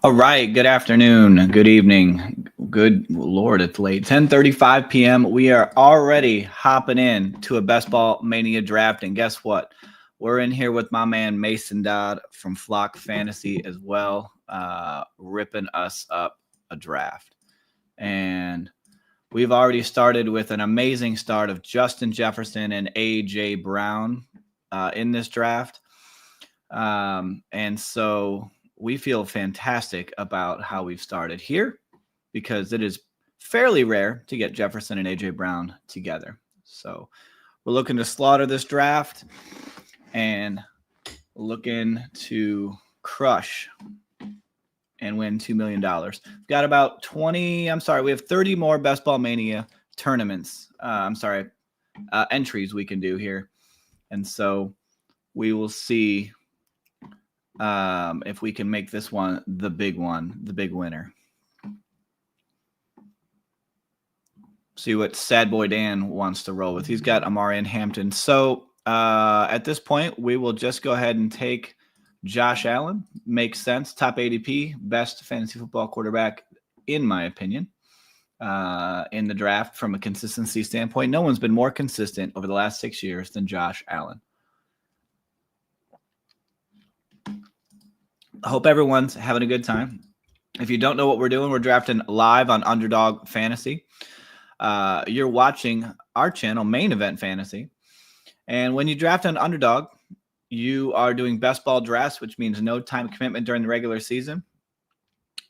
All right. Good afternoon. Good evening. Good Lord, it's late. 10:35 p.m. We are already hopping in to a Best Ball Mania draft. And guess what? We're in here with my man Mason Dodd from Flock Fantasy as well, ripping us up a draft. And we've already started with an amazing start of Justin Jefferson and A.J. Brown in this draft. And so we feel fantastic about how we've started here because it is fairly rare to get Jefferson and A.J. Brown together. So we're looking to slaughter this draft and looking to crush and win $2 million. We've got about we have 30 more Best Ball Mania tournaments. Entries we can do here. And so we will see if we can make this one, the big winner. See what Sad Boy Dan wants to roll with. He's got Amari and Hampton. So at this point, we will just go ahead and take Josh Allen. Makes sense. Top ADP, best fantasy football quarterback, in my opinion, in the draft from a consistency standpoint. No one's been more consistent over the last 6 years than Josh Allen. I hope everyone's having a good time. If you don't know what we're doing, we're drafting live on Underdog Fantasy. You're watching our channel, Main Event Fantasy. And when you draft on Underdog, you are doing best ball drafts, which means no time commitment during the regular season.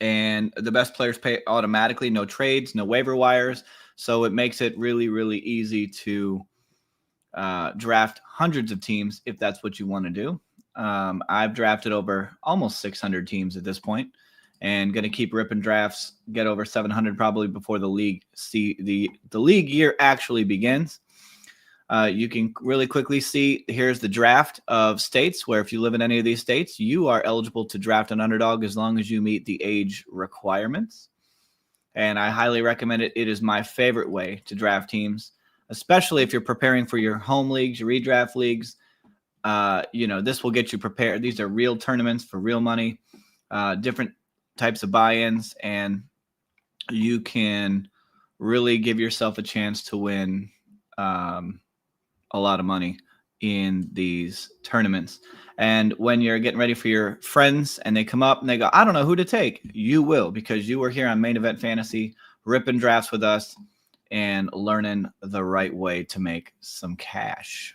And the best players pay automatically, no trades, no waiver wires. So it makes it really, really easy to draft hundreds of teams if that's what you want to do. I've drafted over almost 600 teams at this point and going to keep ripping drafts, get over 700 probably before the league league year actually begins. You can really quickly see here's the draft of states where if you live in any of these states, you are eligible to draft an Underdog as long as you meet the age requirements. And I highly recommend it. It is my favorite way to draft teams, especially if you're preparing for your home leagues, your redraft leagues. This will get you prepared. These are real tournaments for real money, different types of buy-ins, and you can really give yourself a chance to win a lot of money in these tournaments. And when you're getting ready for your friends and they come up and they go, I don't know who to take, you will, because you were here on Main Event Fantasy, ripping drafts with us and learning the right way to make some cash.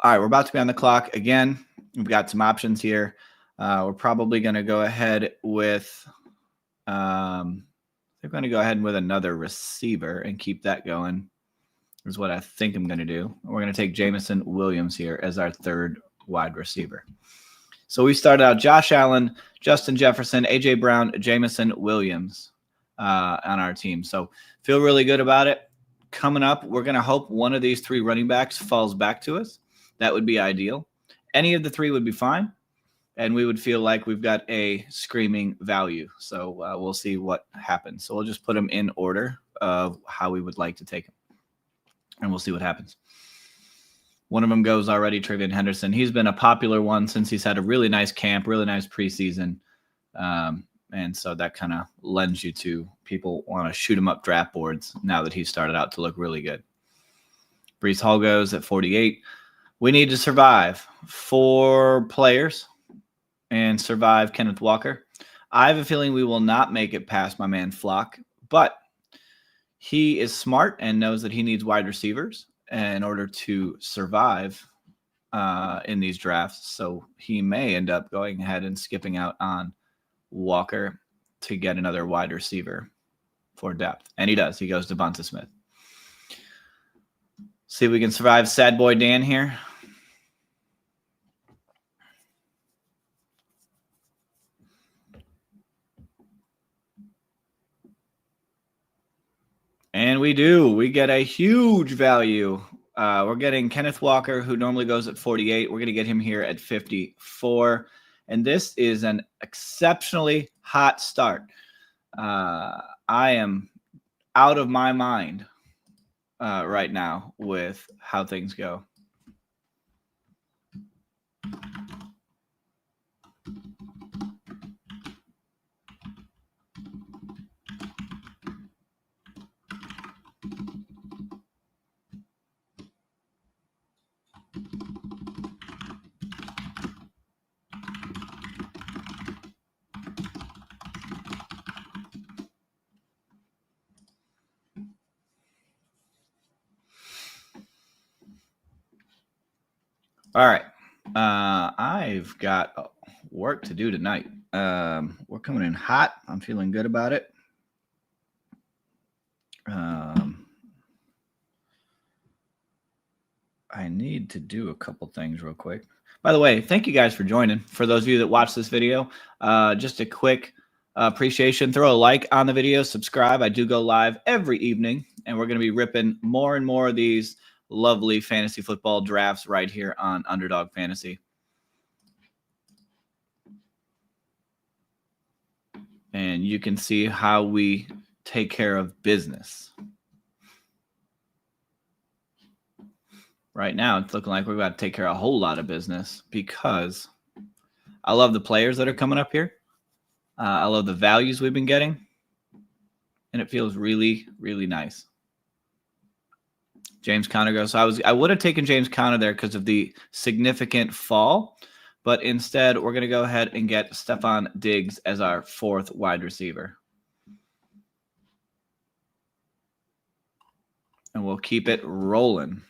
All right, we're about to be on the clock again. We've got some options here. We're probably going to go ahead with they're going to go ahead with another receiver and keep that going is what I think I'm going to do. We're going to take Jameson Williams here as our third wide receiver. So we started out Josh Allen, Justin Jefferson, A.J. Brown, Jameson Williams on our team. So feel really good about it. Coming up, we're going to hope one of these three running backs falls back to us. That would be ideal. Any of the three would be fine, and we would feel like we've got a screaming value. So we'll see what happens. So we'll just put them in order of how we would like to take them, and we'll see what happens. One of them goes already, Travion Henderson. He's been a popular one since he's had a really nice camp, really nice preseason, and so that kind of lends you to people want to shoot him up draft boards now that he started out to look really good. Breece Hall goes at 48. We need to survive 4 players and survive Kenneth Walker. I have a feeling we will not make it past my man Flock, but he is smart and knows that he needs wide receivers in order to survive in these drafts. So he may end up going ahead and skipping out on Walker to get another wide receiver for depth. And he does. He goes to Devonta Smith. See if we can survive Sad Boy Dan here. And we do. We get a huge value. We're getting Kenneth Walker, who normally goes at 48. We're going to get him here at 54. And this is an exceptionally hot start. I am out of my mind right now with how things go. All right. I've got work to do tonight. We're coming in hot. I'm feeling good about it. I need to do a couple things real quick. By the way, thank you guys for joining. For those of you that watch this video, just a quick appreciation. Throw a like on the video, subscribe. I do go live every evening, and we're going to be ripping more and more of these lovely fantasy football drafts right here on Underdog Fantasy. And you can see how we take care of business. Right now, it's looking like we're about to take care of a whole lot of business because I love the players that are coming up here. I love the values we've been getting, and it feels really, really nice. James Conner goes. So I would have taken James Conner there because of the significant fall, but instead we're going to go ahead and get Stephon Diggs as our fourth wide receiver. And we'll keep it rolling.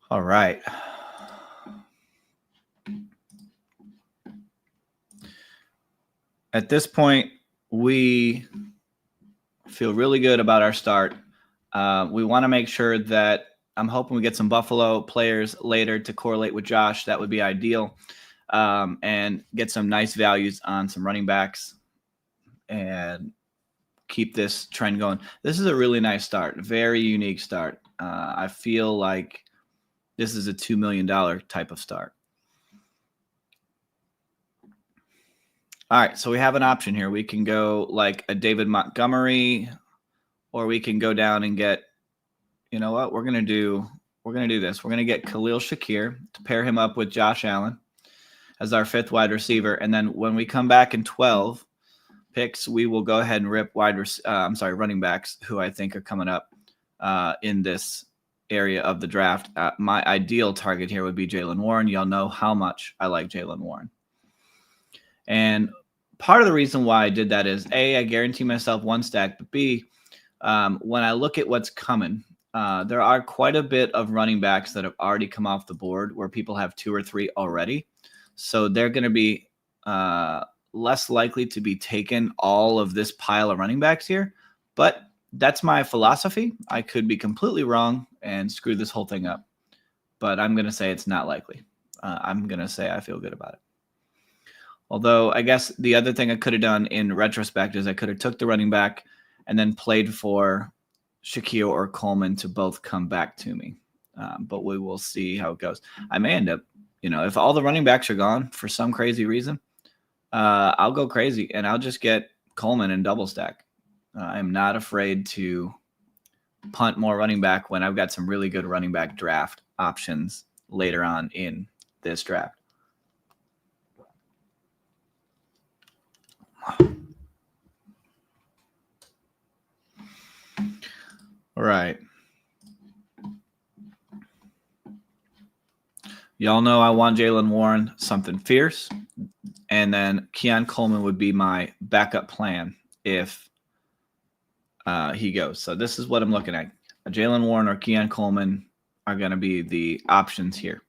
All right. At this point, we feel really good about our start. We want to make sure that I'm hoping we get some Buffalo players later to correlate with Josh. That would be ideal. And get some nice values on some running backs and keep this trend going. This is a really nice start, very unique start. I feel like this is a $2 million type of start. All right, so we have an option here. We can go like a David Montgomery, or we can go down and get, you know what, we're gonna do this. We're gonna get Khalil Shakir to pair him up with Josh Allen as our fifth wide receiver, and then when we come back in 12 picks, we will go ahead and rip running backs who I think are coming up in this area of the draft. My ideal target here would be Jaylen Warren. Y'all know how much I like Jaylen Warren. And part of the reason why I did that is A, I guarantee myself one stack, but B, when I look at what's coming, there are quite a bit of running backs that have already come off the board where people have 2 or 3 already. So they're going to be less likely to be taken all of this pile of running backs here. But that's my philosophy. I could be completely wrong and screw this whole thing up. But I'm going to say it's not likely. I'm going to say I feel good about it. Although I guess the other thing I could have done in retrospect is I could have took the running back and then played for Shakir or Coleman to both come back to me. But we will see how it goes. I may end up, if all the running backs are gone for some crazy reason, I'll go crazy and I'll just get Coleman and double stack. I'm not afraid to punt more running back when I've got some really good running back draft options later on in this draft. All right. Y'all know I want Jaylen Warren, something fierce. And then Keon Coleman would be my backup plan if he goes. So this is what I'm looking at. Jaylen Warren or Keon Coleman are going to be the options here.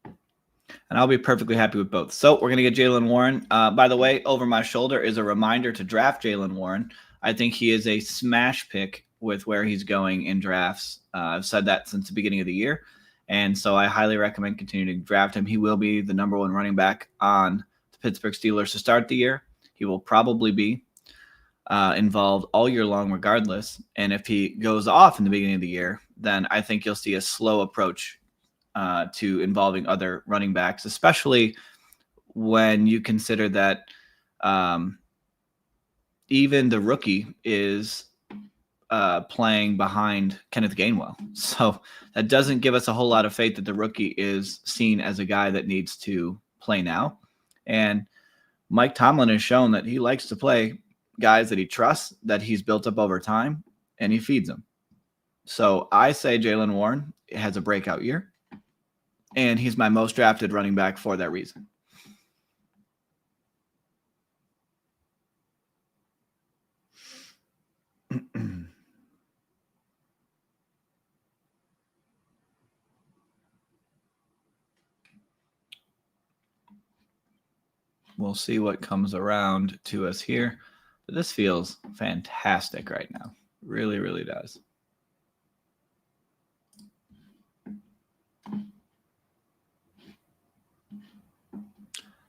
And I'll be perfectly happy with both. So we're going to get Jaylen Warren. By the way, over my shoulder is a reminder to draft Jaylen Warren. I think he is a smash pick with where he's going in drafts. I've said that since the beginning of the year. And so I highly recommend continuing to draft him. He will be the number 1 running back on the Pittsburgh Steelers to start the year. He will probably be involved all year long regardless. And if he goes off in the beginning of the year, then I think you'll see a slow approach to involving other running backs, especially when you consider that even the rookie is playing behind Kenneth Gainwell. So that doesn't give us a whole lot of faith that the rookie is seen as a guy that needs to play now. And Mike Tomlin has shown that he likes to play guys that he trusts, that he's built up over time, and he feeds them. So I say Jaylen Warren has a breakout year, and he's my most drafted running back for that reason. We'll see what comes around to us here. But this feels fantastic right now. Really, really does.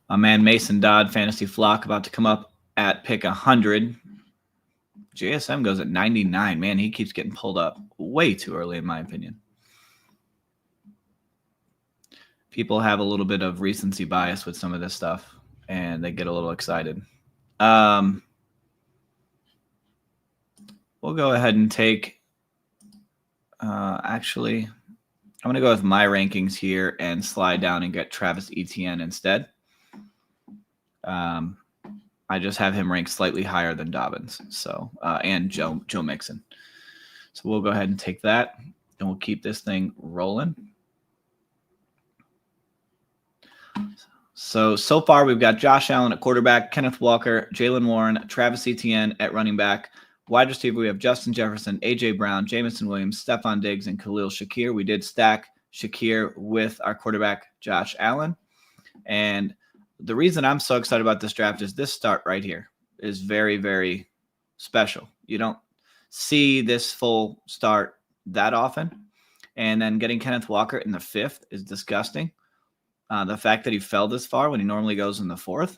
My man Mason Dodd, Fantasy Flock, about to come up at pick 100. JSM goes at 99. Man, he keeps getting pulled up way too early, in my opinion. People have a little bit of recency bias with some of this stuff, and they get a little excited. We'll go ahead and take actually, I'm going to go with my rankings here and slide down and get Travis Etienne instead. I just have him ranked slightly higher than Dobbins, so and Joe Mixon. So we'll go ahead and take that, and we'll keep this thing rolling. So far we've got Josh Allen at quarterback, Kenneth Walker, Jaylen Warren, Travis Etienne at running back. Wide receiver, we have Justin Jefferson, A.J. Brown, Jamison Williams, Stephon Diggs, and Khalil Shakir. We did stack Shakir with our quarterback, Josh Allen. And the reason I'm so excited about this draft is this start right here is very, very special. You don't see this full start that often. And then getting Kenneth Walker in the 5th is disgusting. The fact that he fell this far when he normally goes in the 4th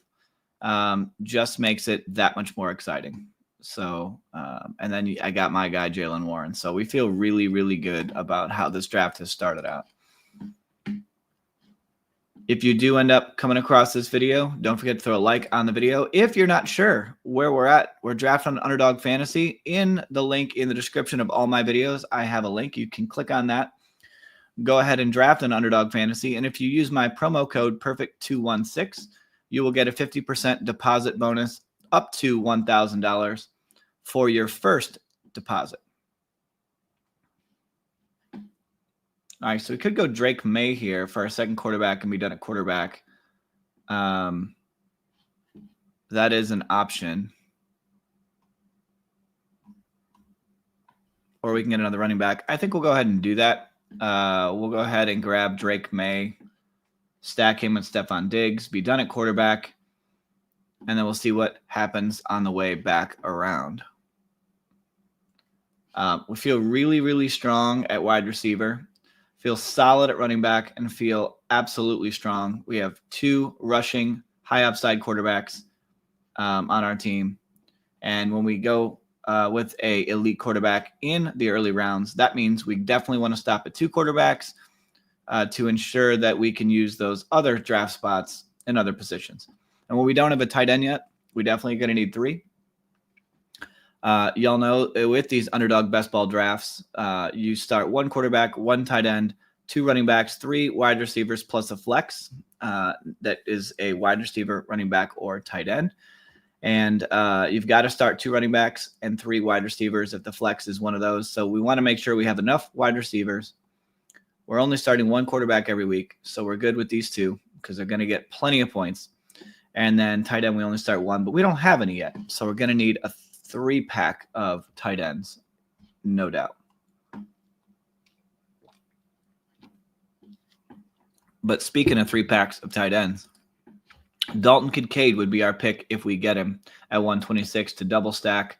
just makes it that much more exciting. So, and then I got my guy, Jaylen Warren. So we feel really, really good about how this draft has started out. If you do end up coming across this video, don't forget to throw a like on the video. If you're not sure where we're at, we're drafting on Underdog Fantasy. In the link in the description of all my videos, I have a link. You can click on that. Go ahead and draft an Underdog Fantasy. And if you use my promo code PERFECT216, you will get a 50% deposit bonus up to $1,000 for your first deposit. All right, so we could go Drake May here for our second quarterback and be done at quarterback. That is an option. Or we can get another running back. I think we'll go ahead and do that. We'll go ahead and grab Drake May, stack him with Stephon Diggs, be done at quarterback, and then we'll see what happens on the way back around. We feel really, really strong at wide receiver, feel solid at running back, and feel absolutely strong. We have 2 rushing, high upside quarterbacks on our team. And when we go with a elite quarterback in the early rounds, that means we definitely want to stop at 2 quarterbacks to ensure that we can use those other draft spots in other positions. And when we don't have a tight end yet, we definitely going to need 3. Y'all know with these Underdog best ball drafts, you start 1 quarterback, 1 tight end, 2 running backs, 3 wide receivers plus a flex that is a wide receiver, running back, or tight end. And you've got to start 2 running backs and 3 wide receivers if the flex is one of those. So we want to make sure we have enough wide receivers. We're only starting 1 quarterback every week, so we're good with these 2 because they're going to get plenty of points. And then tight end, we only start 1, but we don't have any yet. So we're going to need a 3-pack of tight ends, no doubt. But speaking of 3-packs of tight ends, Dalton Kincaid would be our pick if we get him at 126 to double stack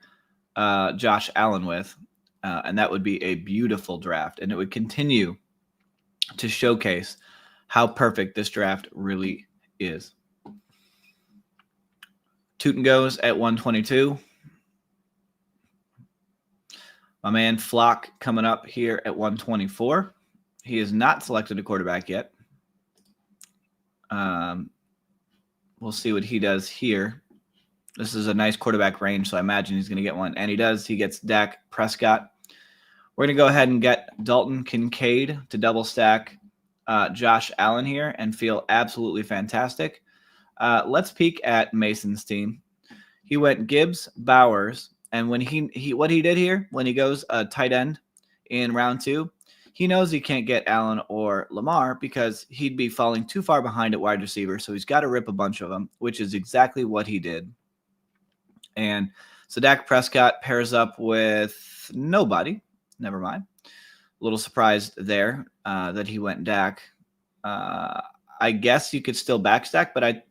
Josh Allen with. And that would be a beautiful draft. And it would continue to showcase how perfect this draft really is. Tootin goes at 122. My man Flock coming up here at 124. He is not selected a quarterback yet. We'll see what he does here This is a nice quarterback range, so I imagine he's going to get one. And he does. He gets Dak Prescott. We're going to go ahead and get Dalton Kincaid to double stack Josh Allen here and feel absolutely fantastic. Let's peek at Mason's team. He went Gibbs, Bowers, and when he what he did here, when he goes tight end in round 2, he knows he can't get Allen or Lamar because he'd be falling too far behind at wide receiver, so he's got to rip a bunch of them, which is exactly what he did. And so Dak Prescott pairs up with nobody. Never mind. A little surprised there that he went Dak. I guess you could still backstack, but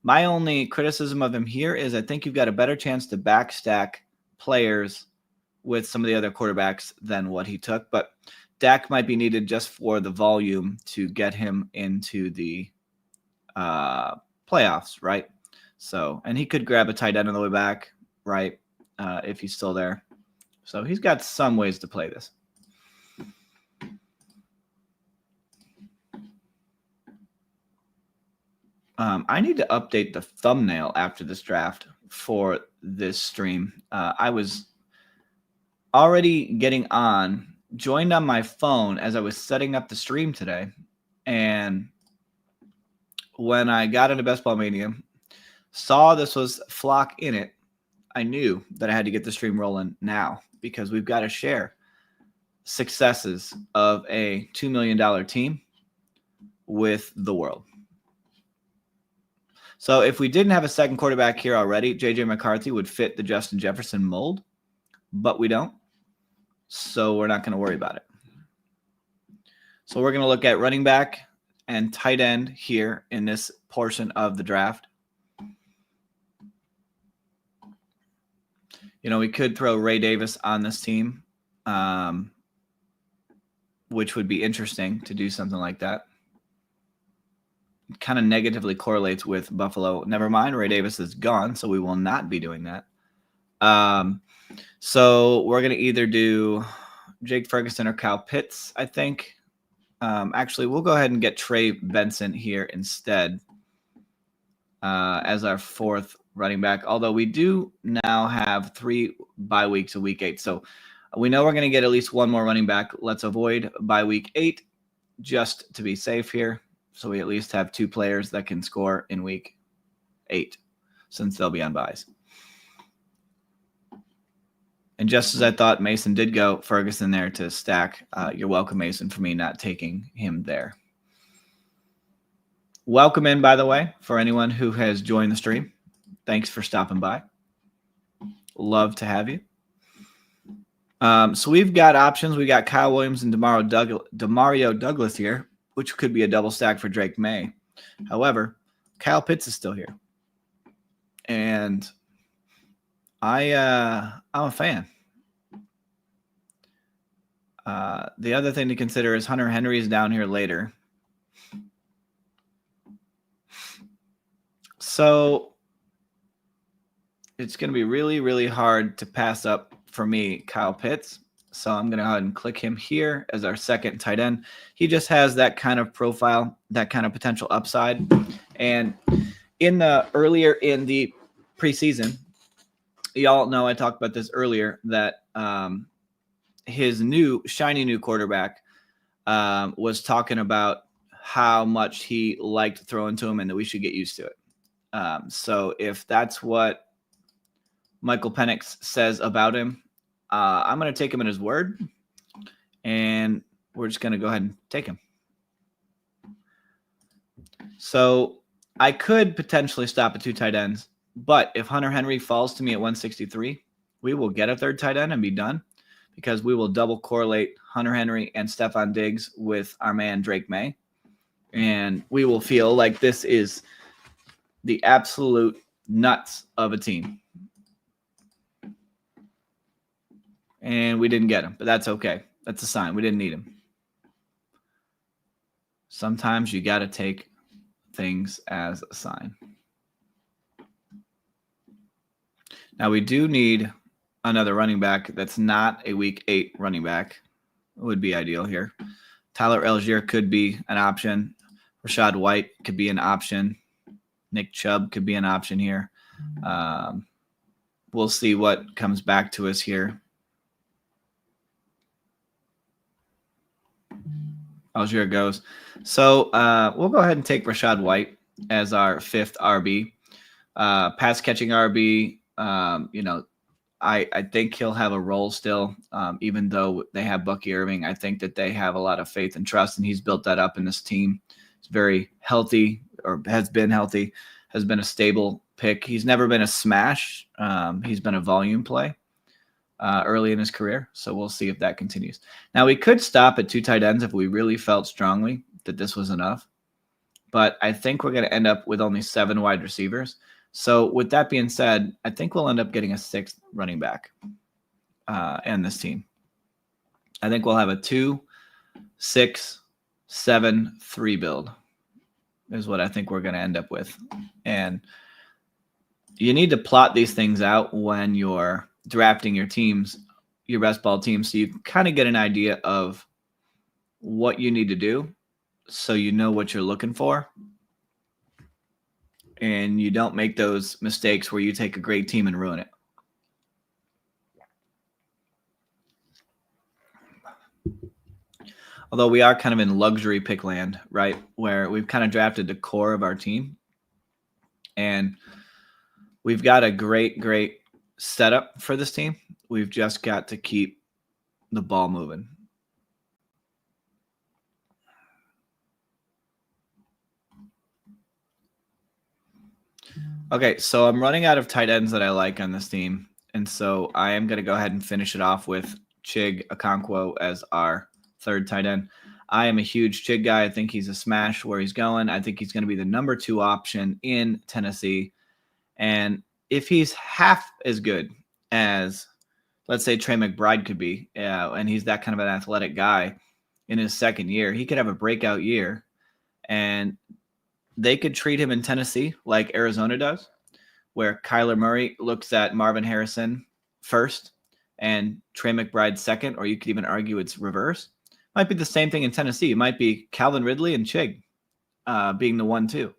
my only criticism of him here is I think you've got a better chance to backstack players with some of the other quarterbacks than what he took. But Dak might be needed just for the volume to get him into the playoffs, right? So, and he could grab a tight end on the way back, right, if he's still there. So he's got some ways to play this. I need to update the thumbnail after this draft for this stream. I was already joined on my phone as I was setting up the stream today. And when I got into Best Ball Mania, saw this was Flock in it, I knew that I had to get the stream rolling now because we've got to share successes of a $2 million team with the world. So if we didn't have a second quarterback here already, J.J. McCarthy would fit the Justin Jefferson mold, but we don't. So we're not going to worry about it. So we're going to look at running back and tight end here in this portion of the draft. We could throw Ray Davis on this team, which would be interesting to do something like that. Kind of negatively correlates with Buffalo. Never mind, Ray Davis is gone, so we will not be doing that. So we're going to either do Jake Ferguson or Kyle Pitts, I think. Actually, we'll go ahead and get Trey Benson here instead as our 4th running back, although we do now have 3 bye weeks of week 8. So we know we're going to get at least one more running back. Let's avoid bye week 8 just to be safe here. So we at least have 2 players that can score in week 8 since they'll be on buys. And just as I thought, Mason did go Ferguson there to stack. You're welcome, Mason, for me not taking him there. Welcome in, by the way, for anyone who has joined the stream. Thanks for stopping by. Love to have you. So we've got options. We got Kyle Williams and Demario Douglas here, which could be a double stack for Drake May. However, Kyle Pitts is still here. And I'm a fan. The other thing to consider is Hunter Henry is down here later. So it's going to be really, really hard to pass up for me Kyle Pitts. So I'm going to go ahead and click him here as our second tight end. He just has that kind of profile, that kind of potential upside. And earlier in the preseason, y'all know I talked about this earlier, that his shiny new quarterback was talking about how much he liked throwing to him and that we should get used to it. So if that's what Michael Penix says about him, I'm going to take him at his word, and we're just going to go ahead and take him. So I could potentially stop at 2 tight ends, but if Hunter Henry falls to me at 163, we will get a 3rd tight end and be done because we will double correlate Hunter Henry and Stephon Diggs with our man Drake May, and we will feel like this is the absolute nuts of a team. And we didn't get him, but that's okay. That's a sign. We didn't need him. Sometimes you got to take things as a sign. Now, we do need another running back that's not a week 8 running back. It would be ideal here. Tyler Algier could be an option. Rashad White could be an option. Nick Chubb could be an option here. we'll see what comes back to us here. Algier goes. So we'll go ahead and take Rashad White as our 5th RB. Pass catching RB. I think he'll have a role still, even though they have Bucky Irving. I think that they have a lot of faith and trust, and he's built that up in this team. He's very healthy, or has been healthy, has been a stable pick. He's never been a smash. He's been a volume play early in his career, so we'll see if that continues. Now, we could stop at 2 tight ends if we really felt strongly that this was enough, but I think we're going to end up with only 7 wide receivers. So with that being said, I think we'll end up getting a 6th running back in this team. I think we'll have a 2, 6, 7, 3 build is what I think we're going to end up with. And you need to plot these things out when you're drafting your teams, your best ball team, so you kind of get an idea of what you need to do so you know what you're looking for. And you don't make those mistakes where you take a great team and ruin it. Although we are kind of in luxury pick land, right? Where we've kind of drafted the core of our team. And we've got a great setup for this team. We've just got to keep the ball moving. Okay, so I'm running out of tight ends that I like on this team. And so I am going to go ahead and finish it off with Chig Okonkwo as our 3rd tight end. I am a huge Chig guy. I think he's a smash where he's going. I think he's going to be the number 2 option in Tennessee. And if he's half as good as, let's say, Trey McBride could be, and he's that kind of an athletic guy in his 2nd year, he could have a breakout year. And they could treat him in Tennessee like Arizona does, where Kyler Murray looks at Marvin Harrison first and Trey McBride second, or you could even argue it's reverse. Might be the same thing in Tennessee. It might be Calvin Ridley and Chig being the 1-2,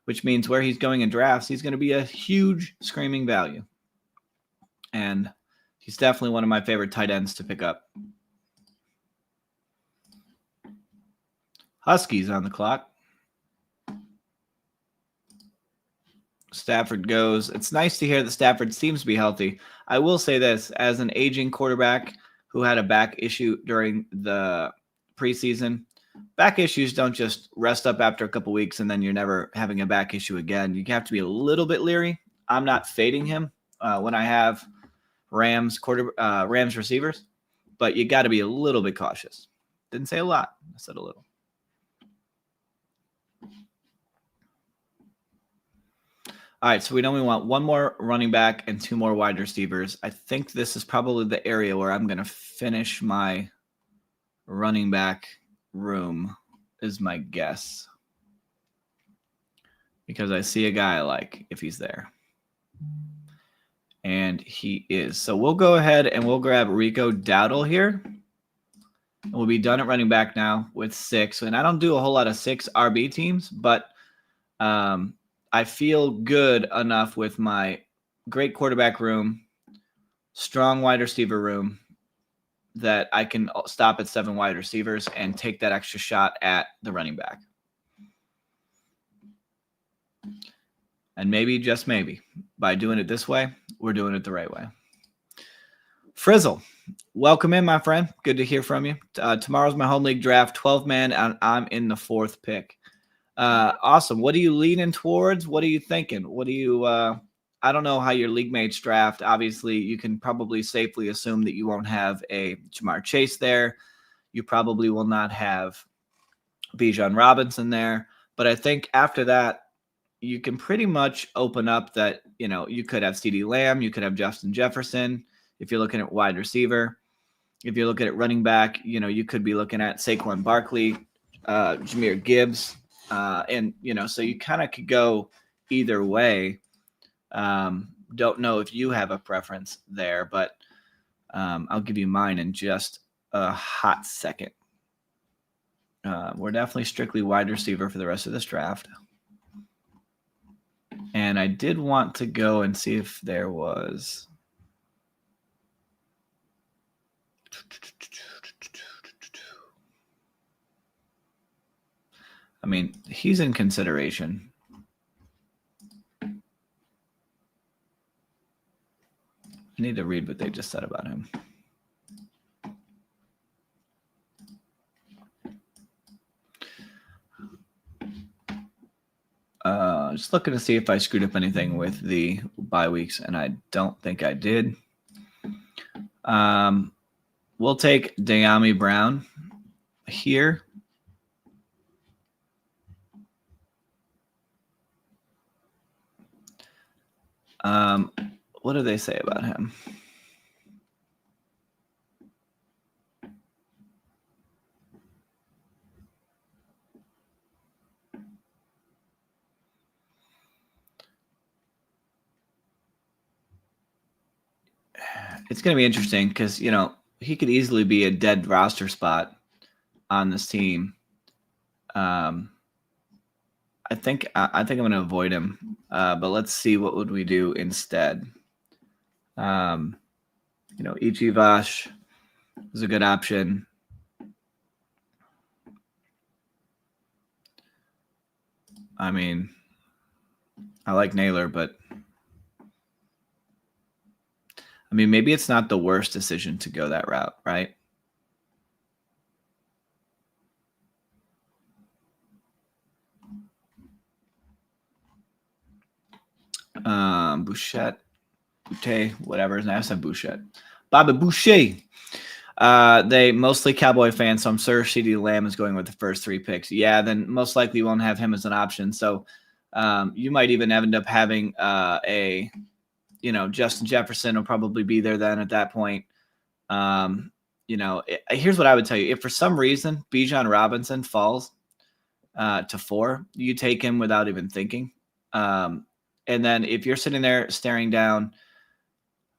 which means where he's going in drafts, he's going to be a huge screaming value. And he's definitely one of my favorite tight ends to pick up. Huskies on the clock. Stafford goes. It's nice to hear that Stafford seems to be healthy. I will say this, as an aging quarterback who had a back issue during the preseason, back issues don't just rest up after a couple weeks and then you're never having a back issue again. You have to be a little bit leery. I'm not fading him when I have Rams receivers, but you got to be a little bit cautious. Didn't say a lot. I said a little. All right, so we know we want 1 more running back and 2 more wide receivers. I think this is probably the area where I'm going to finish my running back room, is my guess. Because I see a guy I like if he's there. And he is. So we'll go ahead and we'll grab Rico Dowdle here. And we'll be done at running back now with 6. And I don't do a whole lot of 6 RB teams, but I feel good enough with my great quarterback room, strong wide receiver room, that I can stop at 7 wide receivers and take that extra shot at the running back. And maybe, just maybe, by doing it this way, we're doing it the right way. Frizzle, welcome in, my friend. Good to hear from you. Tomorrow's my home league draft, 12-man, and I'm in the 4th pick. Awesome. What are you leaning towards? What are you thinking? What do you, I don't know how your league mates draft. Obviously, you can probably safely assume that you won't have a Jamar Chase there. You probably will not have Bijan Robinson there. But I think after that, you can pretty much open up that, you could have CeeDee Lamb. You could have Justin Jefferson. If you're looking at wide receiver, if you're looking at running back, you could be looking at Saquon Barkley, Jahmyr Gibbs. So you kind of could go either way. Don't know if you have a preference there, but I'll give you mine in just a hot second. We're definitely strictly wide receiver for the rest of this draft. And I did want to go and see if there was I mean, he's in consideration. I need to read what they just said about him. Just looking to see if I screwed up anything with the bye weeks, and I don't think I did. We'll take De'Ami Brown here. What do they say about him? It's going to be interesting because, you know, he could easily be a dead roster spot on this team. I think I'm going to avoid him, but let's see what would we do instead. You know, Ichivash is a good option. I mean, I like Naylor, but I mean, maybe it's not the worst decision to go that route, right? Bouchette, whatever his name. I said Bouchette. Bobby Boucher. They mostly Cowboy fans, so I'm sure CeeDee Lamb is going with the first 3 picks. Yeah, then most likely you won't have him as an option. So you might even end up having Justin Jefferson will probably be there then at that point. Here's what I would tell you. If for some reason Bijan Robinson falls to 4, you take him without even thinking. And then if you're sitting there staring down,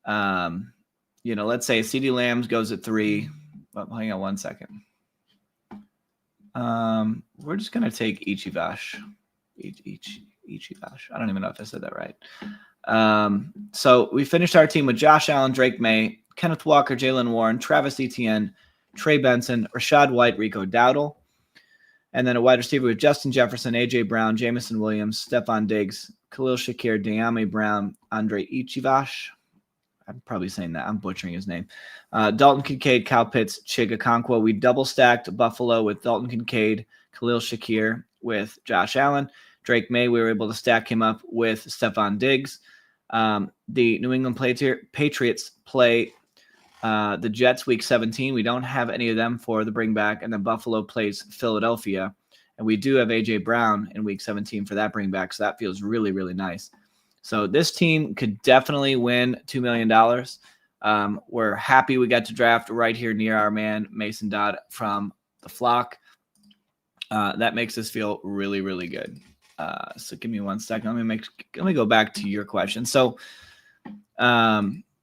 let's say CeeDee Lamb goes at 3. Well, hang on one second. We're just going to take Ichivash. Ichivash. I don't even know if I said that right. So we finished our team with Josh Allen, Drake May, Kenneth Walker, Jalen Warren, Travis Etienne, Trey Benson, Rashad White, Rico Dowdle. And then a wide receiver with Justin Jefferson, A.J. Brown, Jamison Williams, Stephon Diggs, Khalil Shakir, De'Ami Brown, Andre Ichivash. I'm probably saying that. I'm butchering his name. Dalton Kincaid, Kyle Pitts, Chig Okonkwo. We double-stacked Buffalo with Dalton Kincaid, Khalil Shakir with Josh Allen. Drake May, we were able to stack him up with Stephon Diggs. The New England Patriots play the Jets week 17. We don't have any of them for the bring back. And then Buffalo plays Philadelphia. And we do have A.J. Brown in week 17 for that bring back. So that feels really, really nice. So this team could definitely win $2 million. We're happy we got to draft right here near our man, Mason Dodd from the Flock. That makes us feel really, really good. So give me one second. Let me go back to your question. So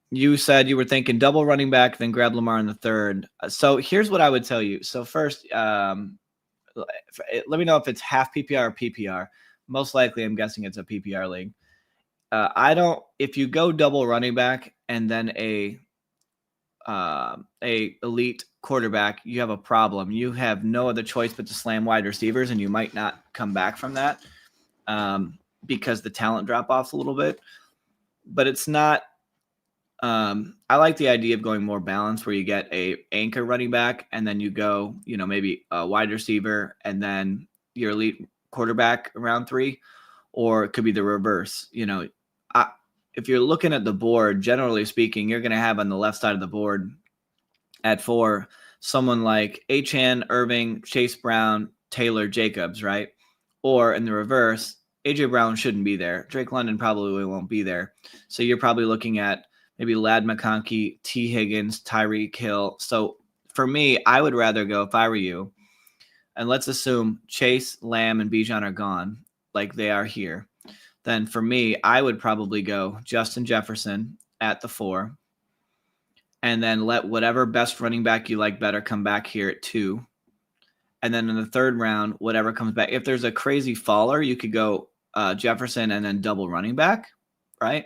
you said you were thinking double running back, then grab Lamar in the 3rd. So here's what I would tell you. So first, let me know if it's half PPR or PPR. Most likely, I'm guessing it's a PPR league. If you go double running back and then a elite quarterback, you have a problem. You have no other choice but to slam wide receivers, and you might not come back from that because the talent drop off a little bit. But it's not. I like the idea of going more balanced, where you get a anchor running back, and then you go, maybe a wide receiver, and then your elite quarterback around 3, or it could be the reverse. If you're looking at the board, generally speaking, you're going to have on the left side of the board at 4 someone like Achane, Irving, Chase Brown, Taylor, Jacobs, right? Or in the reverse, A.J. Brown shouldn't be there. Drake London probably won't be there. So you're probably looking at maybe Ladd McConkey, T. Higgins, Tyreek Hill. So for me, I would rather go, if I were you, and let's assume Chase, Lamb, and Bijan are gone like they are here. Then for me, I would probably go Justin Jefferson at the 4, and then let whatever best running back you like better come back here at 2. And then in the 3rd round, whatever comes back. If there's a crazy faller, you could go Jefferson and then double running back, right?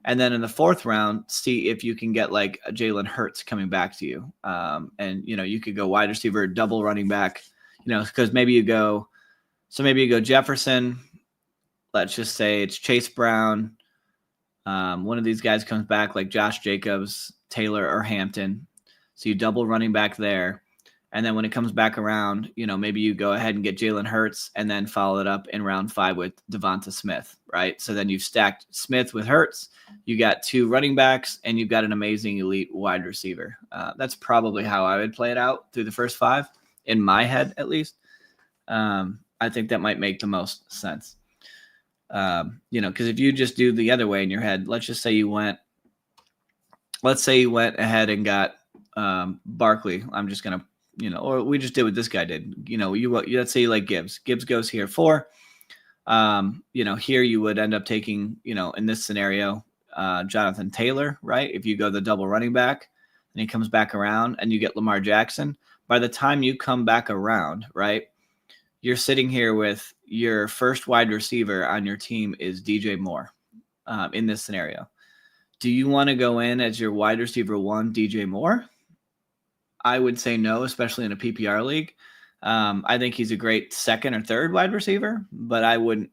And then in the 4th round, see if you can get like a Jalen Hurts coming back to you. And, you could go wide receiver, double running back, because maybe you go So maybe you go Jefferson. Let's just say it's Chase Brown. One of these guys comes back like Josh Jacobs, Taylor, or Hampton. So you double running back there. And then when it comes back around, maybe you go ahead and get Jalen Hurts and then follow it up in round 5 with Devonta Smith, right? So then you've stacked Smith with Hurts. You got 2 running backs, and you've got an amazing elite wide receiver. That's probably how I would play it out through the first 5, in my head at least. I think that might make the most sense. Because if you just do the other way in your head, let's say you went ahead and got Barkley. I'm just going to, or we just did what this guy did. Let's say you like Gibbs. Gibbs goes here 4. Here you would end up taking, in this scenario, Jonathan Taylor, right? If you go the double running back and he comes back around and you get Lamar Jackson, by the time you come back around, right, you're sitting here with your first wide receiver on your team is DJ Moore in this scenario. Do you want to go in as your wide receiver 1, DJ Moore? I would say no, especially in a PPR league. I think he's a great second or third wide receiver, but I wouldn't,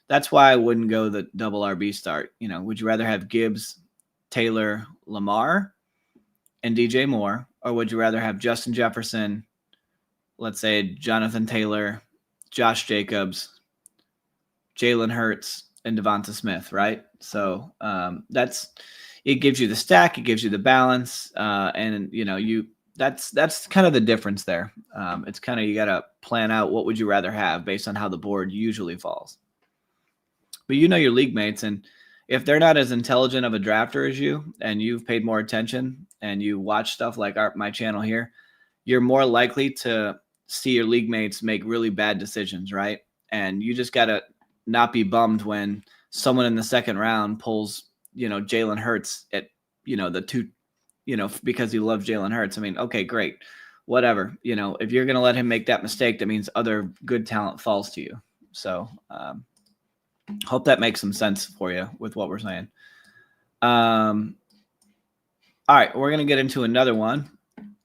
that's why I wouldn't go the double RB start. Would you rather have Gibbs, Taylor, Lamar, and DJ Moore, or would you rather have Justin Jefferson, let's say Jonathan Taylor, Josh Jacobs, Jalen Hurts, and Devonta Smith, right? So it gives you the stack, it gives you the balance, and that's kind of the difference there. It's kind of, you got to plan out what would you rather have based on how the board usually falls. But your league mates, and if they're not as intelligent of a drafter as you, and you've paid more attention and you watch stuff like my channel here, you're more likely to see your league mates make really bad decisions, right? And you just got to not be bummed when someone in the second round pulls, Jalen Hurts at, the 2, because you love Jalen Hurts. I mean, okay, great. Whatever. If you're going to let him make that mistake, that means other good talent falls to you. So hope that makes some sense for you with what we're saying. All right, we're going to get into another one.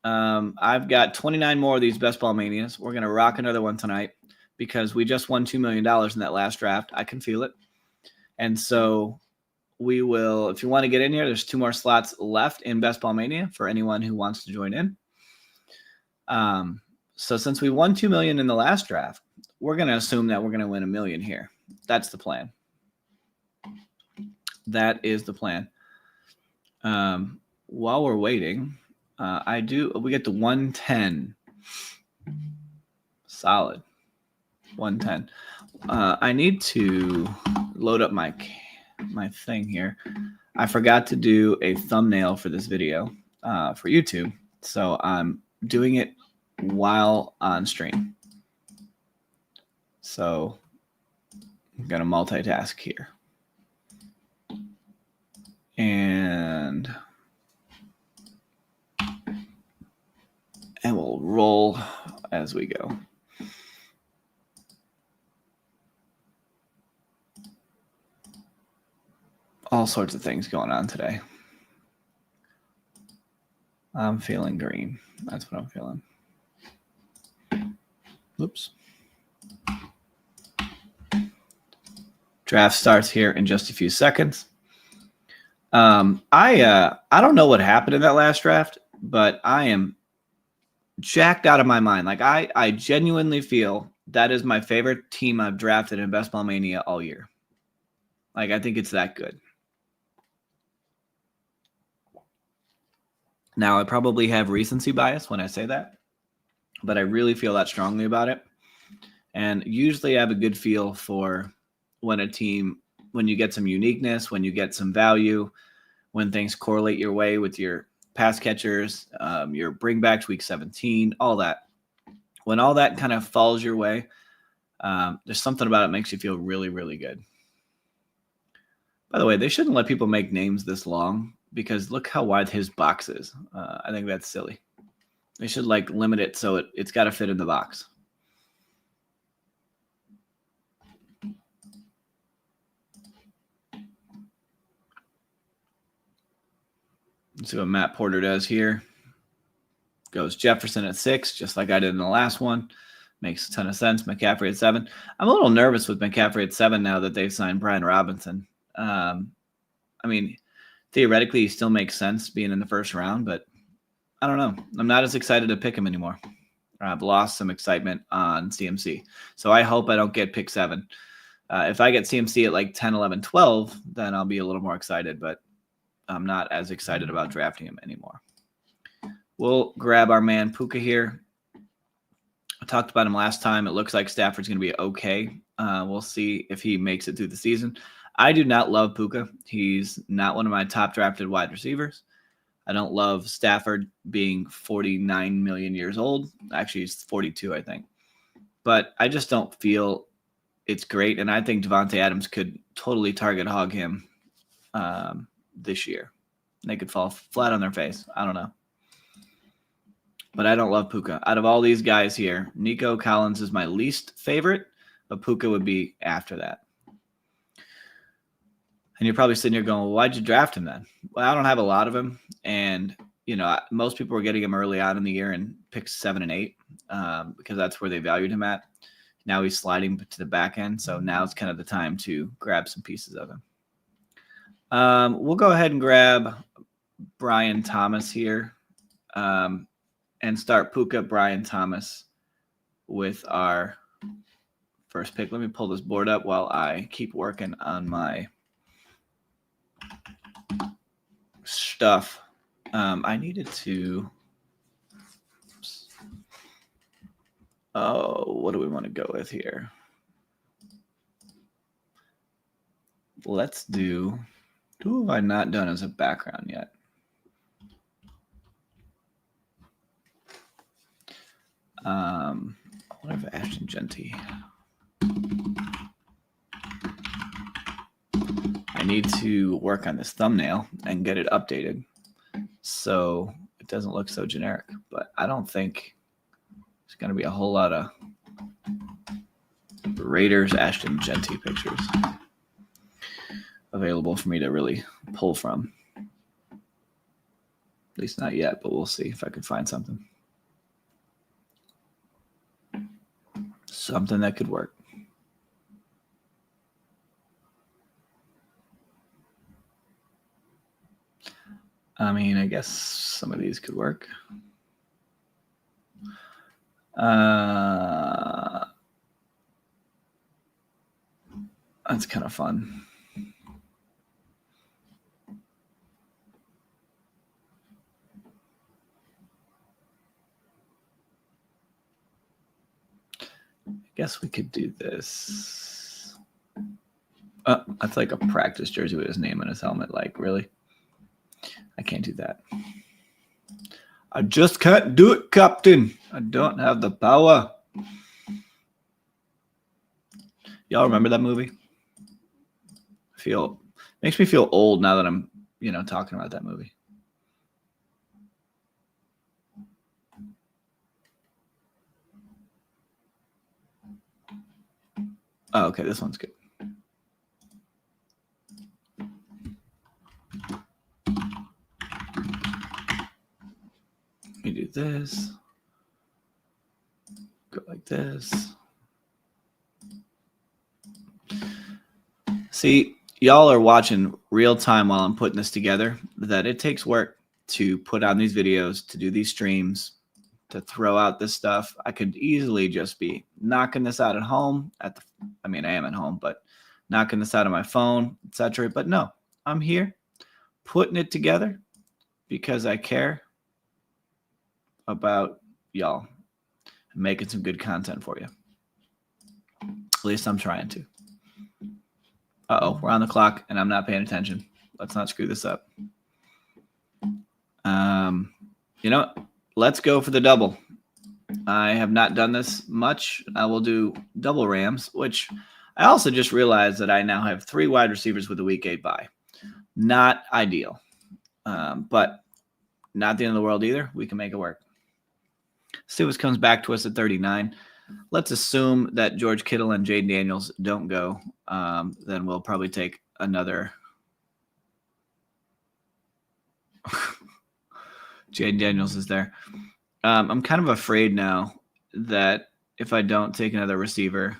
I've got 29 more of these Best Ball Manias. We're going to rock another one tonight because we just won $2 million in that last draft. I can feel it. And so we will, if you want to get in here, there's 2 more slots left in Best Ball Mania for anyone who wants to join in. So since we won $2 million in the last draft, we're going to assume that we're going to win $1 million here. That's the plan. That is the plan. While we're waiting, we get to 110. Solid. 110. I need to load up my thing here. I forgot to do a thumbnail for this video for YouTube, so I'm doing it while on stream. So I'm going to multitask here. And we'll roll as we go. All sorts of things going on today. I'm feeling green. That's what I'm feeling. Oops. Draft starts here in just a few seconds. I don't know what happened in that last draft, but I am jacked out of my mind. Like I genuinely feel that is my favorite team I've drafted in Best Ball Mania all year. Like, I think it's that good. Now, I probably have recency bias when I say that, but I really feel that strongly about it. And usually I have a good feel for when you get some uniqueness, when you get some value, when things correlate your way with your pass catchers, your bringbacks week 17, all that. When all that kind of falls your way, there's something about it that makes you feel really, really good. By the way, they shouldn't let people make names this long because look how wide his box is. I think that's silly. They should limit it so it's got to fit in the box. Let's see what Matt Porter does here. Goes Jefferson at 6, just like I did in the last one. Makes a ton of sense. McCaffrey at 7. I'm a little nervous with McCaffrey at 7 now that they've signed Brian Robinson. I mean, theoretically, he still makes sense being in the first round, but I don't know. I'm not as excited to pick him anymore. I've lost some excitement on CMC. So I hope I don't get pick 7. If I get CMC at like 10, 11, 12, then I'll be a little more excited, but I'm not as excited about drafting him anymore. We'll grab our man Puka here. I talked about him last time. It looks like Stafford's going to be okay. We'll see if he makes it through the season. I do not love Puka. He's not one of my top drafted wide receivers. I don't love Stafford being 49 million years old. Actually, he's 42, I think. But I just don't feel it's great. And I think Devontae Adams could totally target hog him this year. They could fall flat on their face. I don't know. But I don't love Puka. Out of all these guys here, Nico Collins is my least favorite, but Puka would be after that. And you're probably sitting here going, well, why'd you draft him then? Well, I don't have a lot of him. And, you know, most people were getting him early on in the year and picks 7 and 8 because that's where they valued him at. Now he's sliding to the back end. So now it's kind of the time to grab some pieces of him. We'll go ahead and grab Brian Thomas here and start Puka Brian Thomas with our first pick. Let me pull this board up while I keep working on my stuff. I needed to. Oh, what do we want to go with here? Let's do. Who have I not done as a background yet? What if Ashton Genty? I need to work on this thumbnail and get it updated so it doesn't look so generic. But I don't think there's going to be a whole lot of Raiders Ashton Genty pictures available for me to really pull from. At least not yet, but we'll see if I can find something. Something that could work. I mean, I guess some of these could work. That's kind of fun. I guess we could do this. That's like a practice jersey with his name on his helmet. Like, really? I can't do that. I just can't do it, Captain. I don't have the power. Y'all remember that movie? Makes me feel old now that I'm, talking about that movie. Oh, okay, this one's good. Let me do this. Go like this. See, y'all are watching real time while I'm putting this together, that it takes work to put on these videos, to do these streams, to throw out this stuff. I could easily just be knocking this out at home I am at home, but knocking this out on my phone, etc. But no, I'm here putting it together because I care about y'all and making some good content for you. At least I'm trying to. We're on the clock and I'm not paying attention. Let's not screw this up. Let's go for the double. I have not done this much. I will do double Rams, which I also just realized that I now have 3 wide receivers with a week 8 bye. Not ideal, but not the end of the world either. We can make it work. Stewart comes back to us at 39. Let's assume that George Kittle and Jaden Daniels don't go. Then we'll probably take another. Jaden Daniels is there. I'm kind of afraid now that if I don't take another receiver,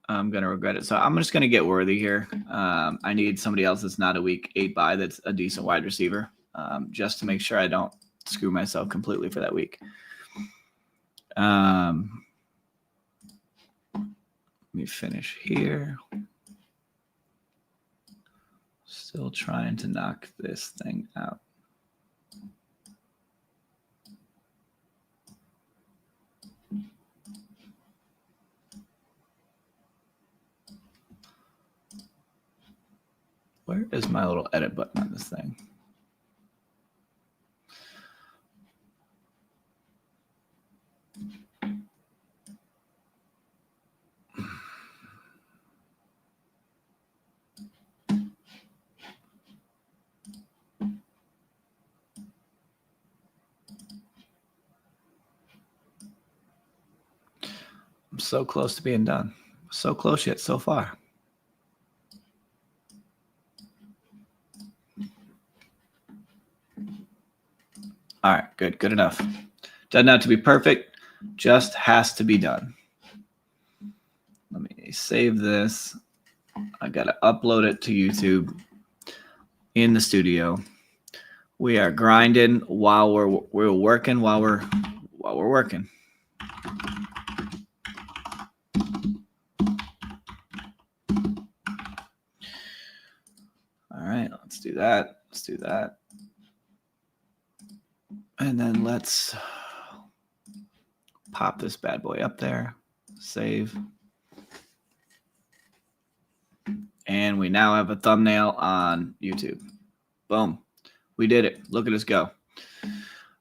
I'm going to regret it. So I'm just going to get Worthy here. I need somebody else that's not a week 8 bye that's a decent wide receiver, just to make sure I don't screw myself completely for that week. Let me finish here. Still trying to knock this thing out. Where is my little edit button on this thing? I'm so close to being done. So close yet so far. All right, good enough. Doesn't have to be perfect, just has to be done. Let me save this. I got to upload it to YouTube in the studio. We are grinding while we're working while we're working. All right, let's do that. Let's do that. And then let's pop this bad boy up there. Save. And we now have a thumbnail on YouTube. Boom. We did it. Look at us go.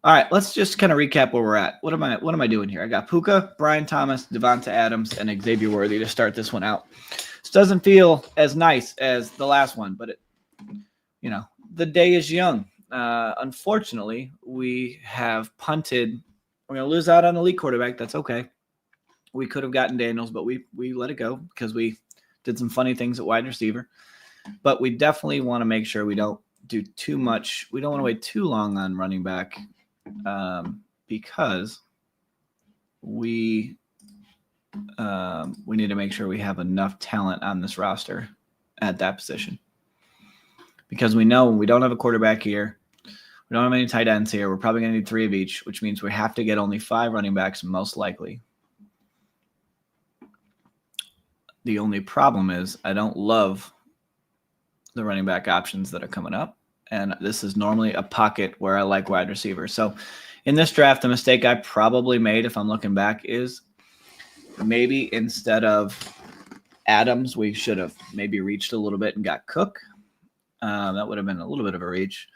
All right, let's just kind of recap where we're at. What am I doing here? I got Puka, Brian Thomas, Devonta Adams, and Xavier Worthy to start this one out. This doesn't feel as nice as the last one, but the day is young. Unfortunately, we have punted. We're going to lose out on the elite quarterback. That's okay. We could have gotten Daniels, but we let it go because we did some funny things at wide receiver. But we definitely want to make sure we don't do too much. We don't want to wait too long on running back because we need to make sure we have enough talent on this roster at that position. Because we know we don't have a quarterback here. We don't have any tight ends here. We're probably going to need 3 of each, which means we have to get only 5 running backs most likely. The only problem is I don't love the running back options that are coming up. And this is normally a pocket where I like wide receivers. So in this draft, the mistake I probably made, if I'm looking back, is maybe instead of Adams, we should have maybe reached a little bit and got Cook. That would have been a little bit of a reach.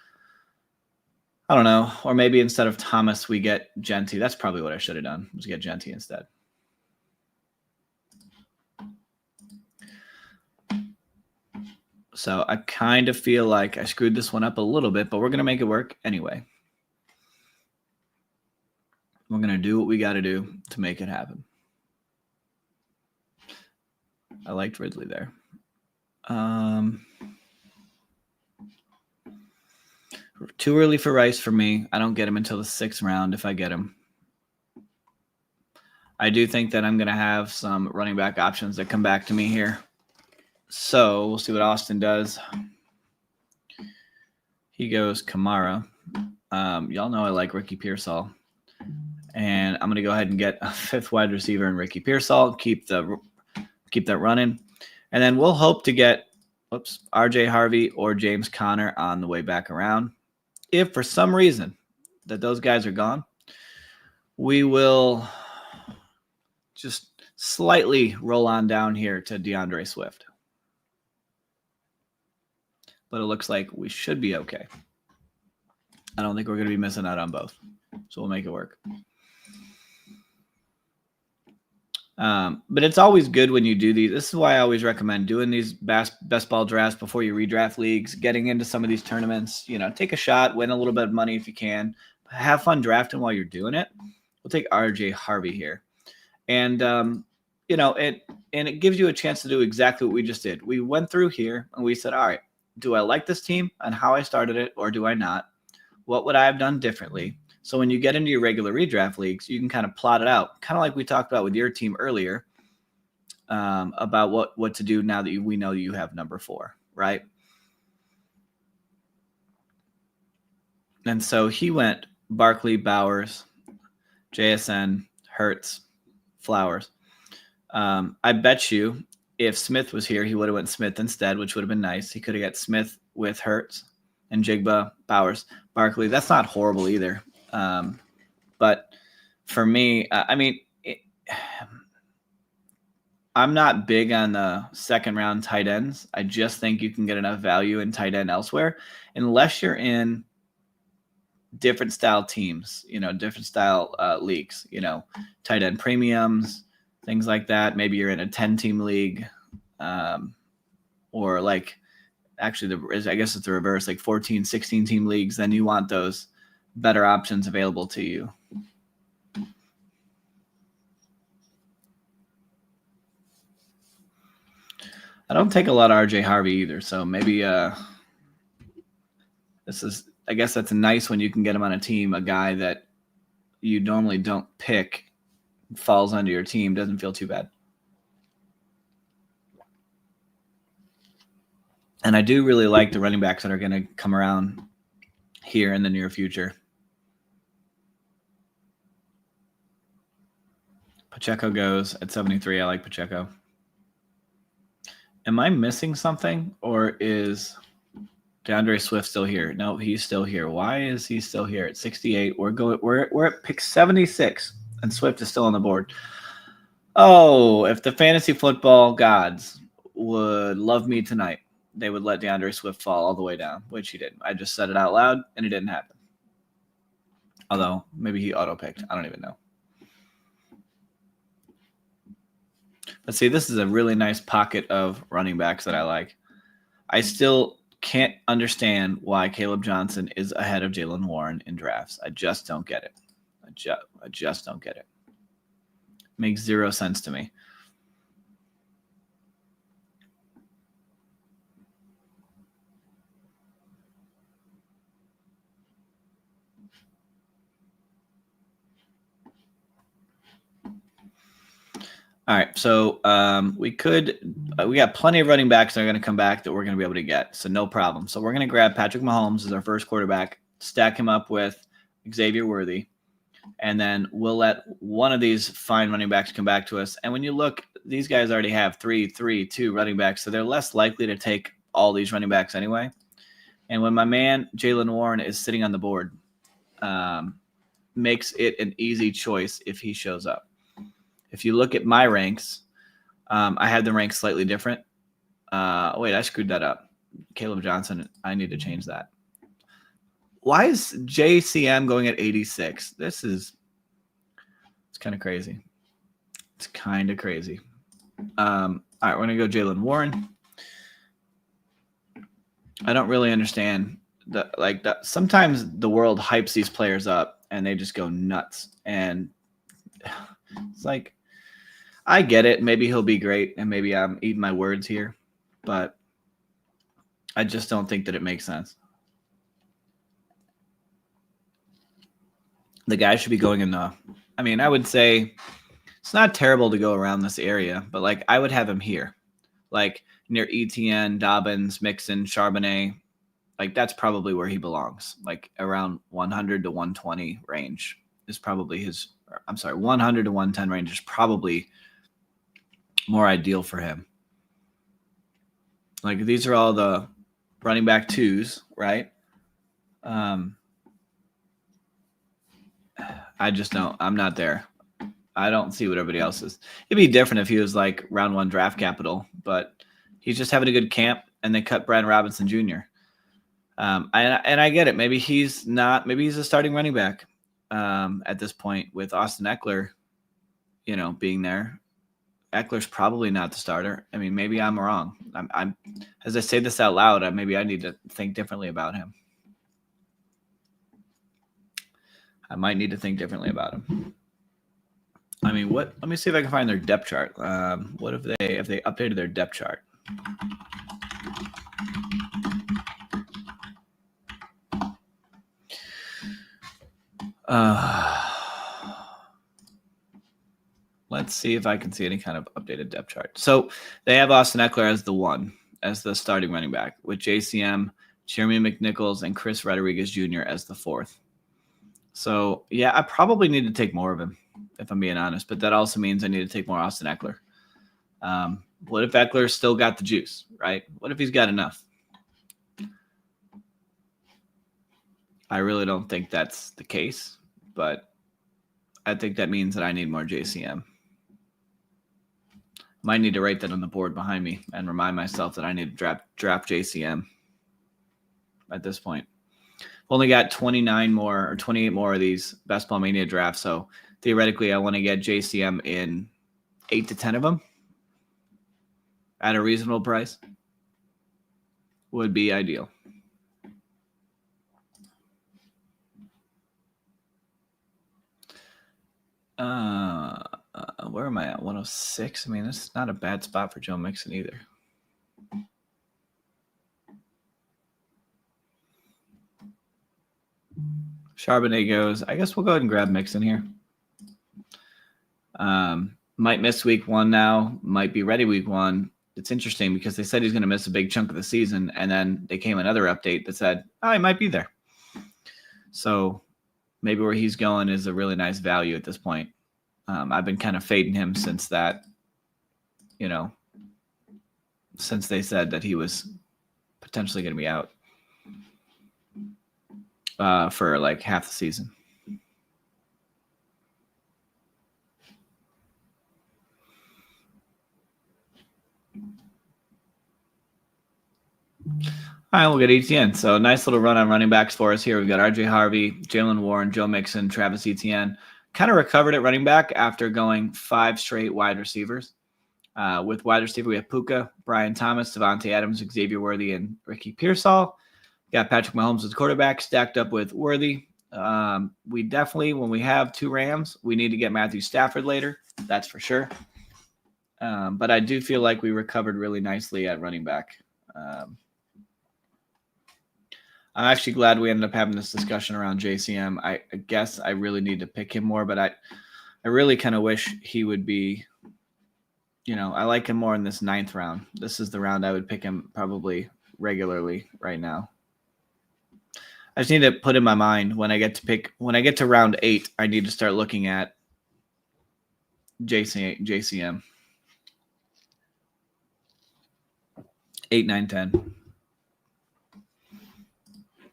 I don't know. Or maybe instead of Thomas, we get Genty. That's probably what I should have done, was get Genty instead. So I kind of feel like I screwed this one up a little bit, but we're going to make it work anyway. We're going to do what we got to do to make it happen. I liked Ridley there. Too early for Rice for me. I don't get him until the 6th round if I get him. I do think that I'm going to have some running back options that come back to me here. So we'll see what Austin does. He goes Kamara. Y'all know I like Ricky Pearsall. And I'm going to go ahead and get a 5th wide receiver in Ricky Pearsall. Keep that running. And then we'll hope to get RJ Harvey or James Conner on the way back around. If for some reason that those guys are gone, we will just slightly roll on down here to DeAndre Swift. But it looks like we should be okay. I don't think we're going to be missing out on both. So we'll make it work. But it's always good when you do these. This is why I always recommend doing these best ball drafts before you redraft leagues, getting into some of these tournaments. Take a shot, win a little bit of money if you can. Have fun drafting while you're doing it. We'll take RJ Harvey here. And, it gives you a chance to do exactly what we just did. We went through here and we said, all right, do I like this team and how I started it, or do I not? What would I have done differently? So when you get into your regular redraft leagues, you can kind of plot it out, kind of like we talked about with your team earlier, about what to do now that we know you have number 4, right? And so he went Barkley, Bowers, JSN, Hurts, Flowers. I bet you if Smith was here, he would have went Smith instead, which would have been nice. He could have got Smith with Hurts and Jigba, Bowers, Barkley. That's not horrible either. But for me, I'm not big on the second round tight ends. I just think you can get enough value in tight end elsewhere, unless you're in different style teams, different style leagues, tight end premiums, things like that. Maybe you're in a 10-team league, or like actually I guess it's the reverse, like 14, 16-team leagues. Then you want those better options available to you. I don't take a lot of RJ Harvey either, so maybe this is, I guess that's nice when you can get him on a team, a guy that you normally don't pick falls under your team, doesn't feel too bad. And I do really like the running backs that are going to come around here in the near future. Pacheco goes at 73. I like Pacheco. Am I missing something, or is DeAndre Swift still here? No, he's still here. Why is he still here at 68? We're at pick 76, and Swift is still on the board. Oh, if the fantasy football gods would love me tonight, they would let DeAndre Swift fall all the way down, which he didn't. I just said it out loud, and it didn't happen. Although maybe he auto-picked. I don't even know. But see, this is a really nice pocket of running backs that I like. I still can't understand why Caleb Johnson is ahead of Jaylen Warren in drafts. I just don't get it. I just don't get it. Makes zero sense to me. All right, so we got plenty of running backs that are going to come back that we're going to be able to get, so no problem. So we're going to grab Patrick Mahomes as our first quarterback, stack him up with Xavier Worthy, and then we'll let one of these fine running backs come back to us. And when you look, these guys already have 3-3-2 running backs, so they're less likely to take all these running backs anyway. And when my man Jaylen Warren is sitting on the board, makes it an easy choice if he shows up. If you look at my ranks, I have them ranked slightly different. Wait, I screwed that up. Caleb Johnson, I need to change that. Why is JCM going at 86? It's kind of crazy. It's kind of crazy. All right, we're going to go Jaylen Warren. I don't really understand that. Sometimes the world hypes these players up and they just go nuts. And it's like, I get it. Maybe he'll be great, and maybe I'm eating my words here, but I just don't think that it makes sense. The guy should be going in I would say it's not terrible to go around this area, but I would have him here, near Etienne, Dobbins, Mixon, Charbonnet. That's probably where he belongs. Around 100 to 120 range is probably 100 to 110 range is probably more ideal for him. These are all the running back twos, right? I just don't. I'm not there. I don't see what everybody else is. It'd be different if he was round 1 draft capital, but he's just having a good camp, and they cut Brian Robinson Jr. And I get it. Maybe he's not. Maybe he's a starting running back at this point with Austin Eckler, being there. Eckler's probably not the starter. Maybe I'm wrong. I'm as I say this out loud, maybe I need to think differently about him. I might need to think differently about him. Let me see if I can find their depth chart. What if they updated their depth chart? Let's see if I can see any kind of updated depth chart. So they have Austin Eckler as the one, as the starting running back, with JCM, Jeremy McNichols, and Chris Rodriguez Jr. as the fourth. So, yeah, I probably need to take more of him, if I'm being honest. But that also means I need to take more Austin Eckler. What if Eckler's still got the juice, right? What if he's got enough? I really don't think that's the case, but I think that means that I need more JCM. Might need to write that on the board behind me and remind myself that I need to draft JCM at this point. Only got 29 more or 28 more of these Best Ball Mania drafts, so theoretically I want to get JCM in 8 to 10 of them at a reasonable price would be ideal. Where am I at? 106? I mean, this is not a bad spot for Joe Mixon either. Charbonnet goes. I guess we'll go ahead and grab Mixon here. Might miss week 1 now. Might be ready week 1. It's interesting because they said he's going to miss a big chunk of the season, and then they came another update that said, oh, he might be there. So maybe where he's going is a really nice value at this point. I've been kind of fading him since that, since they said that he was potentially going to be out for like half the season. All right, we'll get ETN. So nice little run on running backs for us here. We've got RJ Harvey, Jalen Warren, Joe Mixon, Travis Etienne. Kind of recovered at running back after going 5 straight wide receivers. With wide receiver, we have Puka, Brian Thomas, Devontae Adams, Xavier Worthy, and Ricky Pearsall. Got Patrick Mahomes as quarterback, stacked up with Worthy. We definitely, when we have 2 Rams, we need to get Matthew Stafford later. That's for sure. But I do feel like we recovered really nicely at running back. I'm actually glad we ended up having this discussion around JCM. I guess I really need to pick him more, but I really kind of wish he would be, I like him more in this 9th round. This is the round I would pick him probably regularly right now. I just need to put in my mind when I get to round 8, I need to start looking at JCM. 8, 9, 10.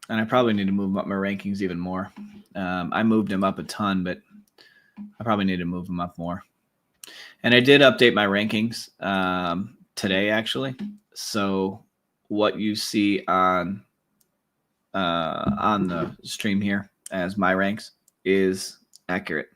And I probably need to move up my rankings even more. I moved him up a ton, but I probably need to move him up more. And I did update my rankings today, actually. So what you see on the stream here as my ranks is accurate.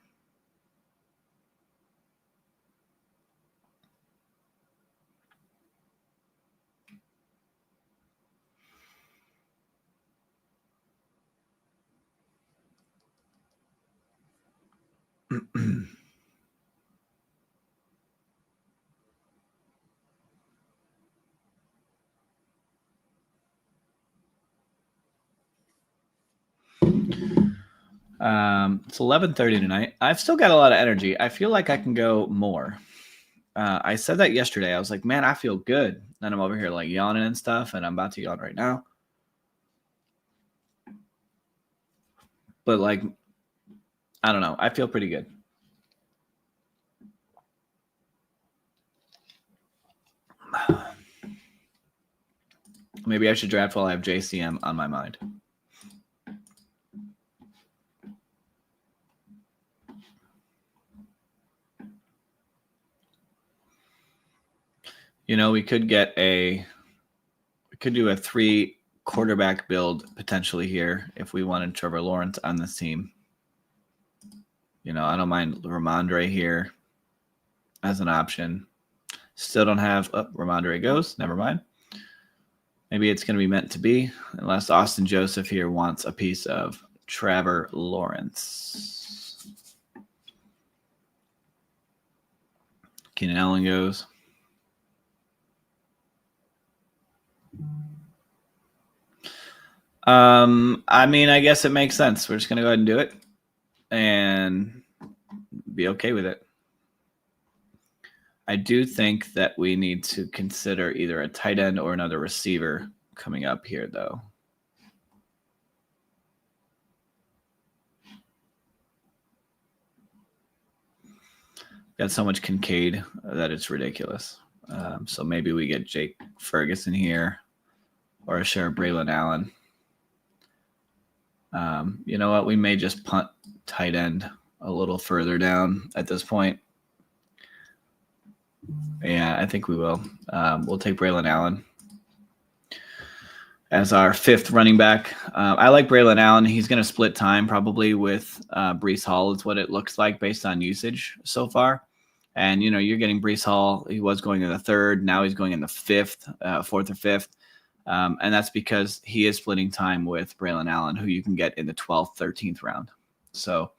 It's 11:30 tonight. I've still got a lot of energy. I feel like I can go more. I said that yesterday. I was like, man, I feel good. Then I'm over here like yawning and stuff, and I'm about to yawn right now. But like, I don't know. I feel pretty good. Maybe I should draft while I have JCM on my mind. We could do a 3 quarterback build potentially here if we wanted Trevor Lawrence on this team. I don't mind Ramondre here as an option. Still don't have Ramondre goes. Never mind. Maybe it's going to be meant to be, unless Austin Joseph here wants a piece of Trevor Lawrence. Keenan Allen goes. I mean, I guess it makes sense. We're just going to go ahead and do it. and be okay with it. I do think that we need to consider either a tight end or another receiver coming up here, though. Got so much Kincaid that it's ridiculous. So maybe we get Jake Ferguson here or a share of Braylon Allen. You know what? We may just punt tight end a little further down at this point. Yeah, I think we will. We'll take Braylon Allen as our fifth running back. I like Braylon Allen. He's going to split time probably with Breece Hall is what it looks like based on usage so far. And, you know, you're getting Breece Hall. He was going in the third. Now he's going in the fourth or fifth. And that's because he is splitting time with Braylon Allen, who you can get in the 12th, 13th round. So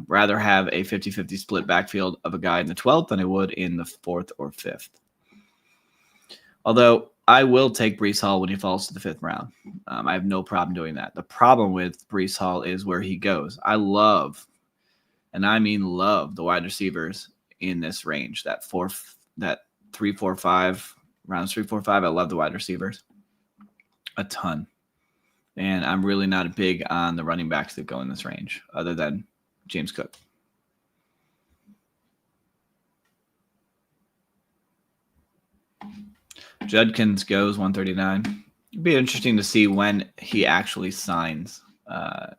rather have a 50-50 split backfield of a guy in the 12th than I would in the 4th or 5th. Although I will take Breece Hall when he falls to the 5th round. I have no problem doing that. The problem with Breece Hall is where he goes. I love, and I mean love, the wide receivers in this range, that 3, 4, 5, rounds 3, 4, 5. I love the wide receivers a ton. And I'm really not big on the running backs that go in this range other than James Cook. Judkins goes 139. It'd be interesting to see when he actually signs to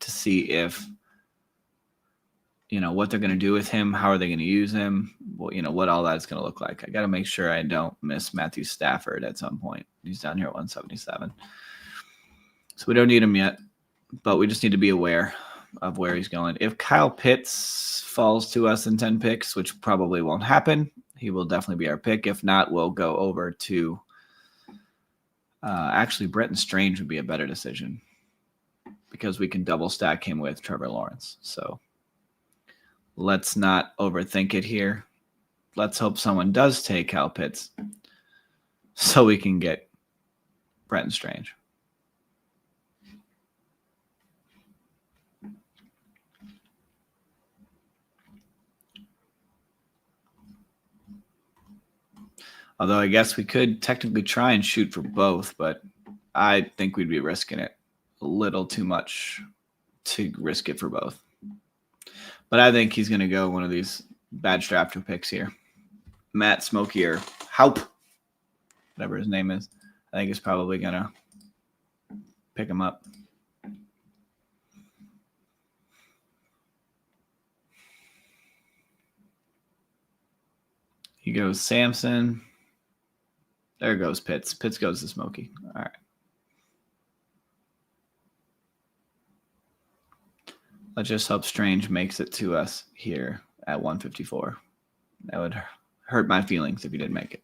see if, you know, what they're going to do with him. How are they going to use him? Well, you know, what all that's going to look like. I got to make sure I don't miss Matthew Stafford at some point. He's down here at 177. So we don't need him yet, but we just need to be aware of where he's going. If Kyle Pitts falls to us in 10 picks, which probably won't happen, he will definitely be our pick. If not, we'll go over to actually Brenton Strange would be a better decision because we can double stack him with Trevor Lawrence. So let's not overthink it here. Let's hope someone does take Kyle Pitts so we can get Brenton Strange. Although I guess we could technically try and shoot for both, but I think we'd be risking it a little too much to risk it for both. But I think he's going to go one of these bad drafter picks here. Matt Smokey or Haup, whatever his name is, I think is probably going to pick him up. He goes Samson. There goes Pitts. Pitts goes to Smokey. All right. Let's just hope Strange makes it to us here at 154. That would hurt my feelings if he didn't make it.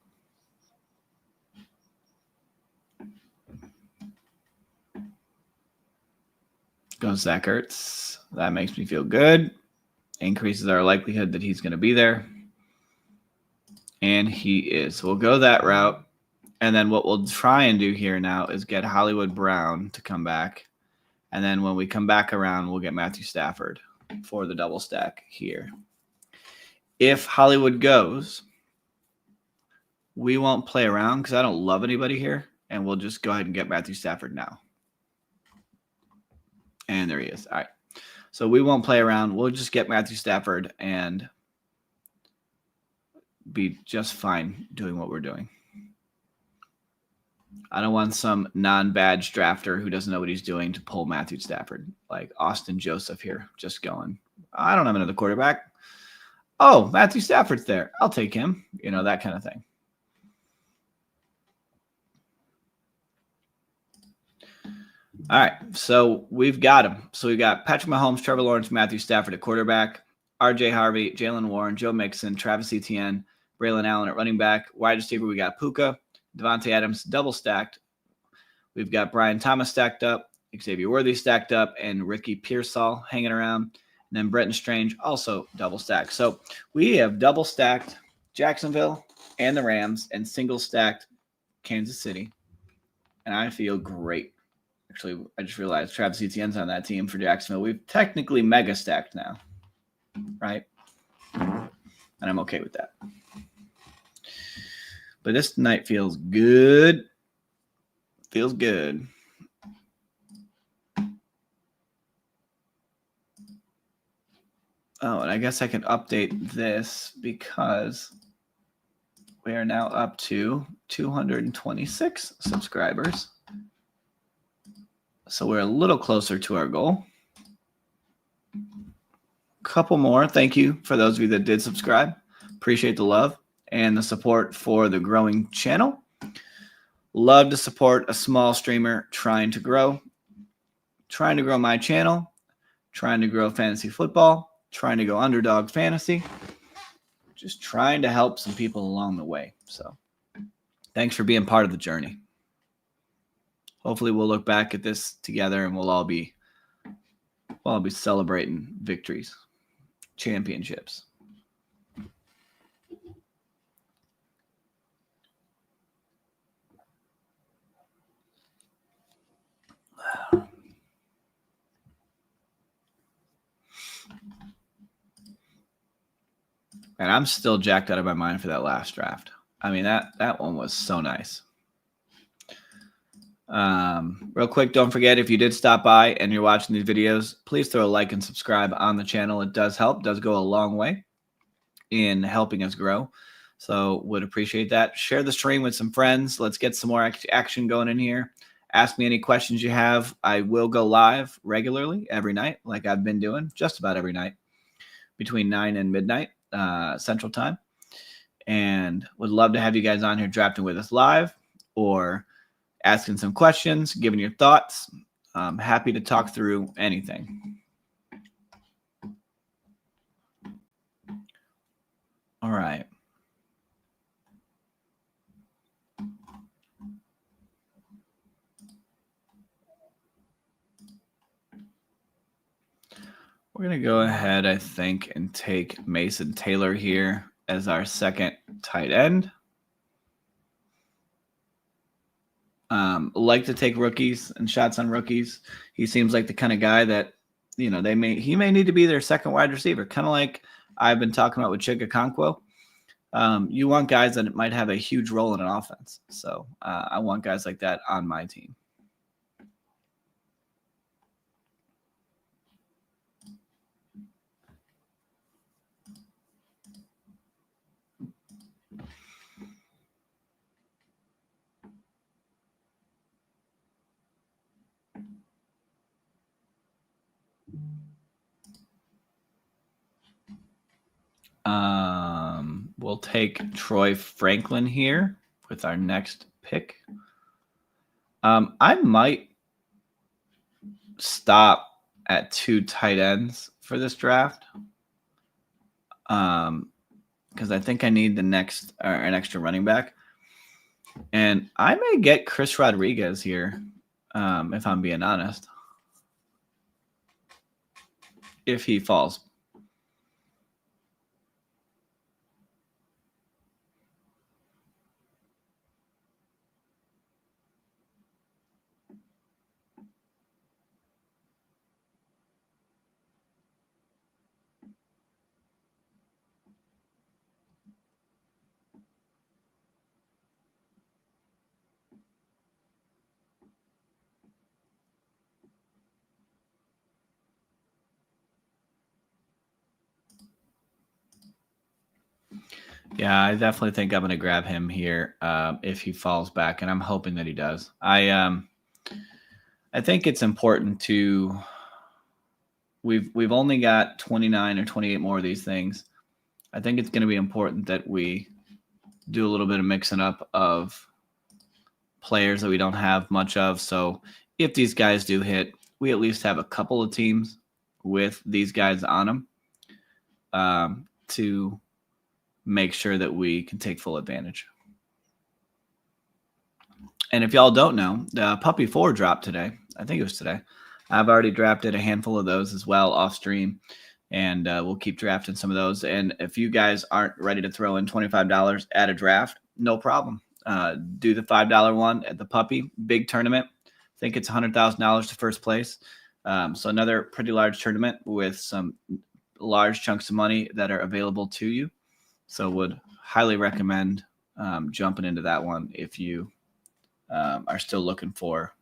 Goes Zach Ertz. That makes me feel good. Increases our likelihood that he's going to be there. And he is. So we'll go that route. And then what we'll try and do here now is get Hollywood Brown to come back. And then when we come back around, we'll get Matthew Stafford for the double stack here. If Hollywood goes, we won't play around because I don't love anybody here. And we'll just go ahead and get Matthew Stafford now. And there he is. All right. So we won't play around. We'll just get Matthew Stafford and be just fine doing what we're doing. I don't want some non-badge drafter who doesn't know what he's doing to pull Matthew Stafford, like Austin Joseph here, just going, I don't have another quarterback. Oh, Matthew Stafford's there. I'll take him. You know, that kind of thing. All right, so we've got him. So we've got Patrick Mahomes, Trevor Lawrence, Matthew Stafford at quarterback, RJ Harvey, Jalen Warren, Joe Mixon, Travis Etienne, Braylon Allen at running back. Wide receiver, we got Puka, Devontae Adams double stacked. We've got Brian Thomas stacked up, Xavier Worthy stacked up, and Ricky Pearsall hanging around. And then Brenton Strange also double stacked. So we have double stacked Jacksonville and the Rams and single stacked Kansas City. And I feel great. Actually, I just realized Travis Etienne's on that team for Jacksonville. We've technically mega stacked now, right? And I'm okay with that. But this night feels good. Feels good. Oh, and I guess I can update this because we are now up to 226 subscribers. So we're a little closer to our goal. Couple more. Thank you for those of you that did subscribe. Appreciate the love and the support for the growing channel. Love to support a small streamer trying to grow my channel, trying to grow fantasy football, trying to go Underdog fantasy, just trying to help some people along the way. So thanks for being part of the journey. Hopefully we'll look back at this together and we'll all be celebrating victories, championships. And I'm still jacked out of my mind for that last draft. I mean, that one was so nice. Real quick, don't forget, if you did stop by and you're watching these videos, please throw a like and subscribe on the channel. It does help, does go a long way in helping us grow. So would appreciate that. Share the stream with some friends. Let's get some more action going in here. Ask me any questions you have. I will go live regularly every night, like I've been doing just about every night between 9 and midnight Central Time. And would love to have you guys on here drafting with us live or asking some questions, giving your thoughts. I'm happy to talk through anything. All right. We're going to go ahead, I think, and take Mason Taylor here as our second tight end. Like to take rookies and shots on rookies. He seems like the kind of guy that, he may need to be their second wide receiver, kind of like I've been talking about with Chig Okonkwo. You want guys that might have a huge role in an offense. So I want guys like that on my team. We'll take Troy Franklin here with our next pick. I might stop at 2 tight ends for this draft. Because I think I need an extra running back. And I may get Chris Rodriguez here, if I'm being honest. If he falls. Yeah, I definitely think I'm going to grab him here if he falls back, and I'm hoping that he does. I think it's important to. We've only got 29 or 28 more of these things. I think it's going to be important that we do a little bit of mixing up of players that we don't have much of. So if these guys do hit, we at least have a couple of teams with these guys on them to make sure that we can take full advantage. And if y'all don't know, the Puppy 4 dropped today. I think it was today. I've already drafted a handful of those as well off stream, and we'll keep drafting some of those. And if you guys aren't ready to throw in $25 at a draft, no problem. Do the $5 one at the Puppy big tournament, think it's $100,000 to first place. So another pretty large tournament with some large chunks of money that are available to you. So would highly recommend jumping into that one if you are still looking for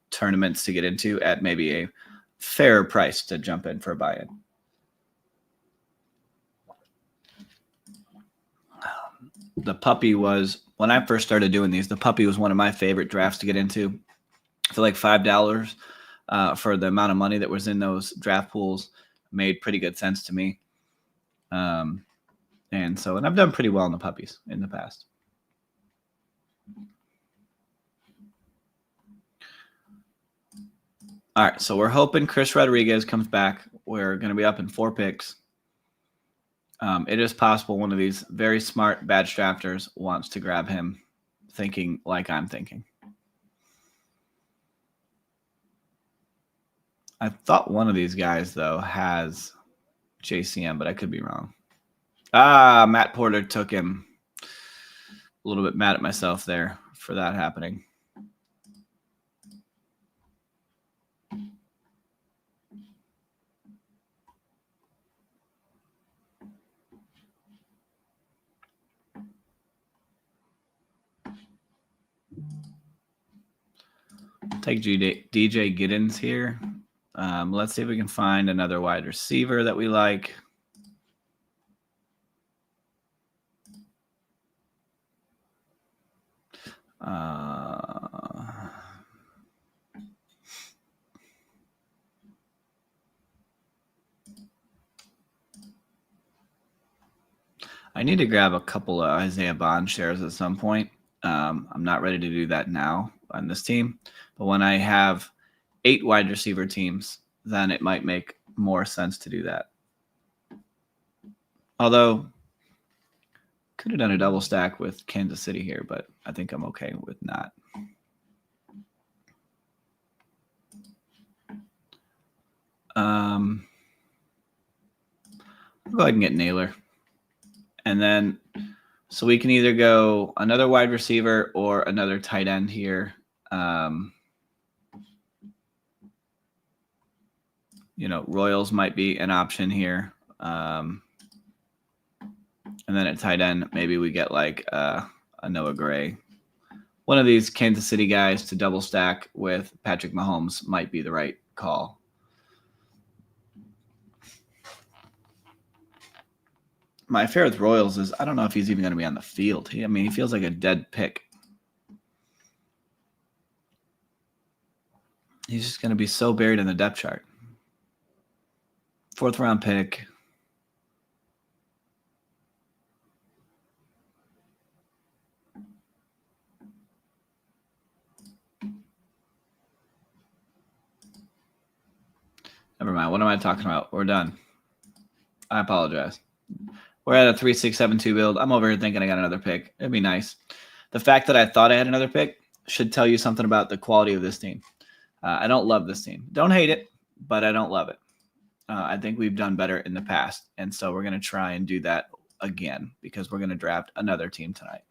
tournaments to get into at maybe a fair price to jump in for a buy-in. The puppy was, when I first started doing these, the puppy was one of my favorite drafts to get into. For like $5 for the amount of money that was in those draft pools made pretty good sense to me. And I've done pretty well in the puppies in the past. All right, so we're hoping Chris Rodriguez comes back. We're going to be up in 4 picks. It is possible one of these very smart badge drafters wants to grab him, thinking like I'm thinking. I thought one of these guys, though, has JCM, but I could be wrong. Matt Porter took him. A little bit mad at myself there for that happening. Take DJ Giddens here. Let's see if we can find another wide receiver that we like. I need to grab a couple of Isaiah Bond shares at some point. I'm not ready to do that now on this team, but when I have 8 wide receiver teams, then it might make more sense to do that. Although, could have done a double stack with Kansas City here, but I think I'm okay with not. I'll go ahead and get Naylor. And then, so we can either go another wide receiver or another tight end here. Royals might be an option here. And then at tight end, maybe we get like a Noah Gray. One of these Kansas City guys to double stack with Patrick Mahomes might be the right call. My affair with Royals is I don't know if he's even going to be on the field. He feels like a dead pick. He's just going to be so buried in the depth chart. 4th round pick. Never mind. What am I talking about? We're done. I apologize. We're at a 3-6-7-2 build. I'm over here thinking I got another pick. It'd be nice. The fact that I thought I had another pick should tell you something about the quality of this team. I don't love this team. Don't hate it, but I don't love it. I think we've done better in the past, and so we're going to try and do that again because we're going to draft another team tonight.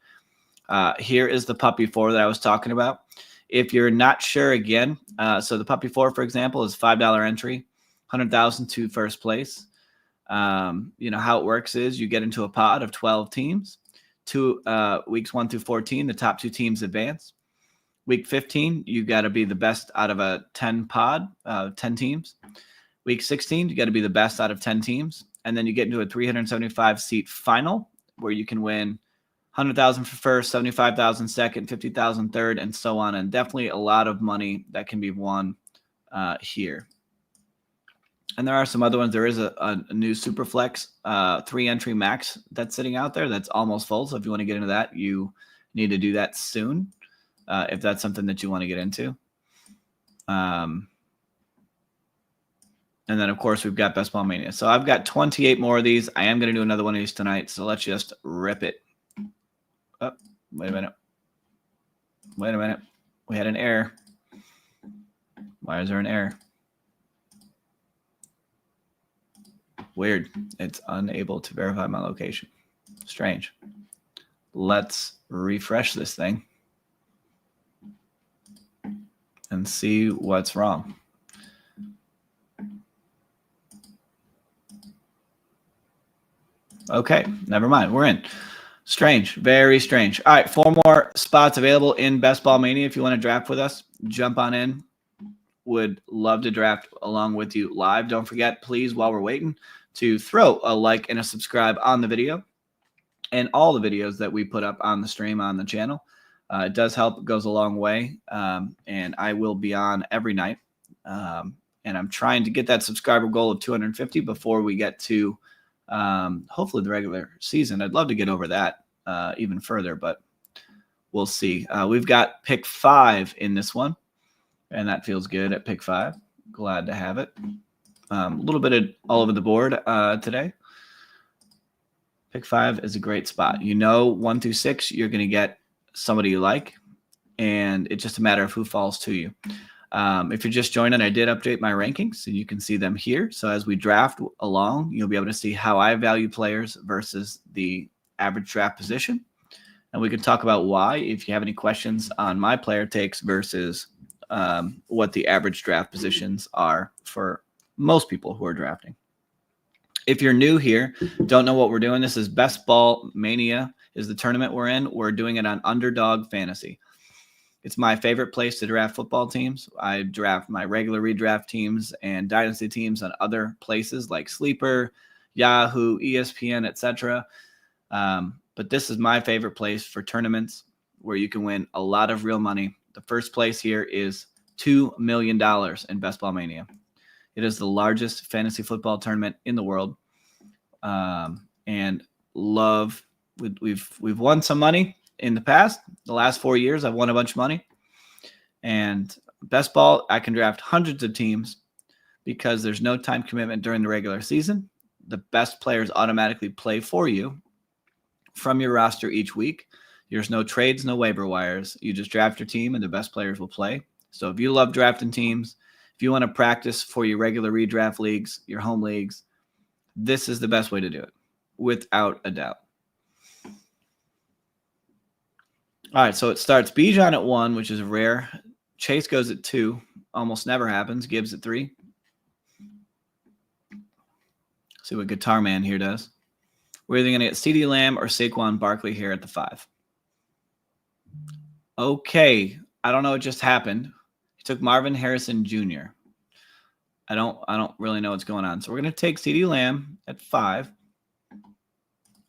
Here is the Puppy 4 that I was talking about. If you're not sure, again, so the Puppy 4, for example, is $5 entry, $100,000 to first place. How it works is you get into a pod of 12 teams. Weeks 1 through 14, the top 2 teams advance. Week 15, you got to be the best out of a 10 pod, 10 teams. Week 16, you got to be the best out of 10 teams. And then you get into a 375-seat final where you can win $100,000 for first, $75,000 second, $50,000 third, and so on. And definitely a lot of money that can be won here. And there are some other ones. There is a new Superflex 3-entry max that's sitting out there that's almost full. So if you want to get into that, you need to do that soon if that's something that you want to get into. And then, of course, we've got Best Ball Mania. So I've got 28 more of these. I am going to do another one of these tonight. So let's just rip it. Oh, wait a minute. We had an error. Why is there an error? Weird. It's unable to verify my location. Strange. Let's refresh this thing. and see what's wrong. Okay, never mind. We're in. Strange, very strange. All right, 4 more spots available in Best Ball Mania. If you want to draft with us, jump on in. Would love to draft along with you live. Don't forget, please, while we're waiting, to throw a like and a subscribe on the video and all the videos that we put up on the stream on the channel. It does help. It goes a long way. And I will be on every night. And I'm trying to get that subscriber goal of 250 before we get to hopefully the regular season. I'd love to get over that even further, but we'll see. We've got pick 5 in this one, and that feels good at pick 5. Glad to have it. A little bit of all over the board today. Pick 5 is a great spot. 1 through 6, you're going to get somebody you like, and it's just a matter of who falls to you. If you're just joining, I did update my rankings, so you can see them here. So as we draft along, you'll be able to see how I value players versus the average draft position. And we can talk about why, if you have any questions on my player takes versus what the average draft positions are for most people who are drafting. If you're new here, don't know what we're doing, this is Best Ball Mania is the tournament we're in. We're doing it on Underdog Fantasy. It's my favorite place to draft football teams. I draft my regular redraft teams and dynasty teams on other places like Sleeper, Yahoo, ESPN, etc. But this is my favorite place for tournaments where you can win a lot of real money. The first place here is $2 million in Best Ball Mania. It is the largest fantasy football tournament in the world. And we've won some money in the past. The last 4 years, I've won a bunch of money. And Best Ball, I can draft hundreds of teams because there's no time commitment during the regular season. The best players automatically play for you from your roster each week. There's no trades, no waiver wires. You just draft your team and the best players will play. So if you love drafting teams, if you want to practice for your regular redraft leagues, your home leagues, this is the best way to do it, without a doubt. All right, so it starts Bijan at 1, which is rare. Chase goes at 2. Almost never happens. Gibbs at 3. See what Guitar Man here does. We're either going to get CeeDee Lamb or Saquon Barkley here at the 5. Okay, I don't know what just happened. He took Marvin Harrison Jr. I don't really know what's going on. So we're going to take CeeDee Lamb at 5.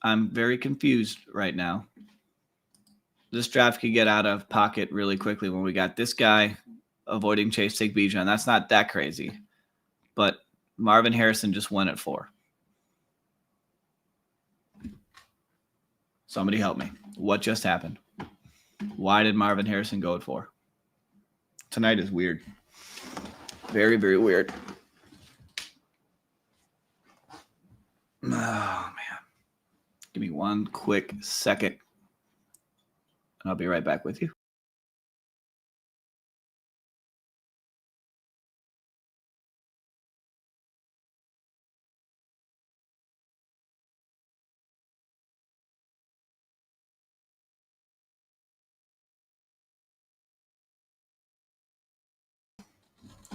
I'm very confused right now. This draft could get out of pocket really quickly when we got this guy avoiding Chase, take Bijan. That's not that crazy. But Marvin Harrison just went at 4. Somebody help me. What just happened? Why did Marvin Harrison go at 4? Tonight is weird. Very, very weird. Oh, man. Give me one quick second. And I'll be right back with you.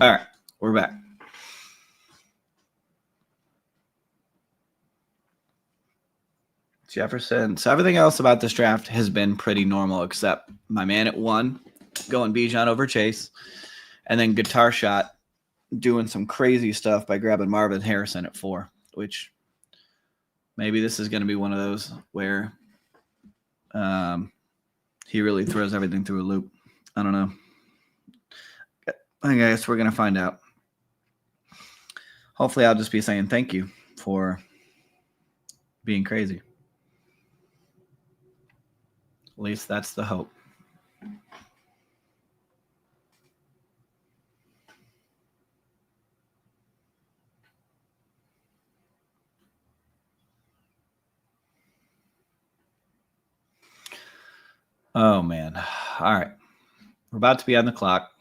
All right, we're back. Jefferson. So everything else about this draft has been pretty normal, except my man at 1 going Bijan over Chase, and then Guitar Shot doing some crazy stuff by grabbing Marvin Harrison at 4, which maybe this is going to be one of those where he really throws everything through a loop. I don't know. I guess we're going to find out. Hopefully I'll just be saying thank you for being crazy. At least that's the hope. Oh, man. All right. We're about to be on the clock.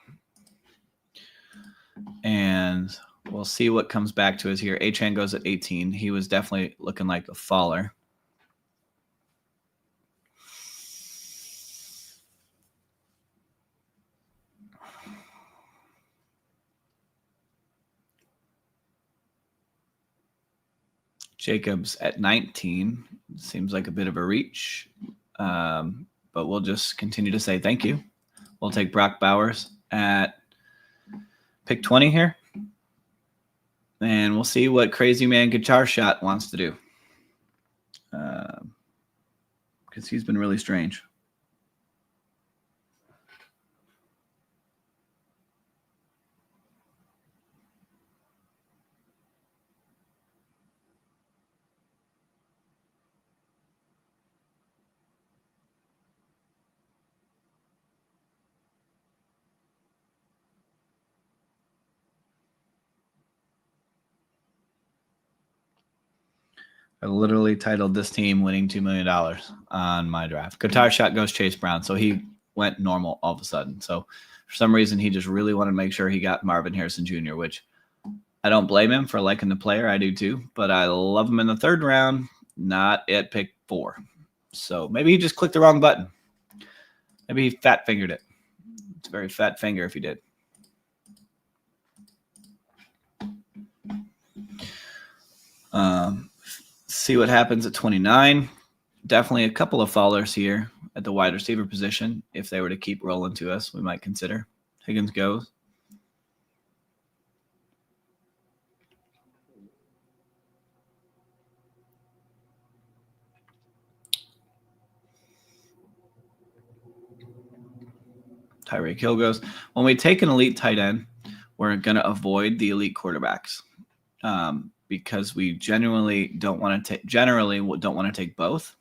And we'll see what comes back to us here. Achan goes at 18. He was definitely looking like a faller. Jacobs at 19 seems like a bit of a reach, but we'll just continue to say thank you. We'll take Brock Bowers at pick 20 here, and we'll see what Crazy Man Guitar Shot wants to do, because he's been really strange. I literally titled this team winning $2 million on my draft. Guitar Shot goes Chase Brown. So he went normal all of a sudden. So for some reason, he just really wanted to make sure he got Marvin Harrison Jr., which I don't blame him for liking the player. I do too. But I love him in the third round, not at pick 4. So maybe he just clicked the wrong button. Maybe he fat fingered it. It's a very fat finger if he did. See what happens at 29. Definitely a couple of fallers here at the wide receiver position. If they were to keep rolling to us, we might consider. Higgins goes. Tyreek Hill goes. When we take an elite tight end, we're going to avoid the elite quarterbacks. Because we generally don't want to take both,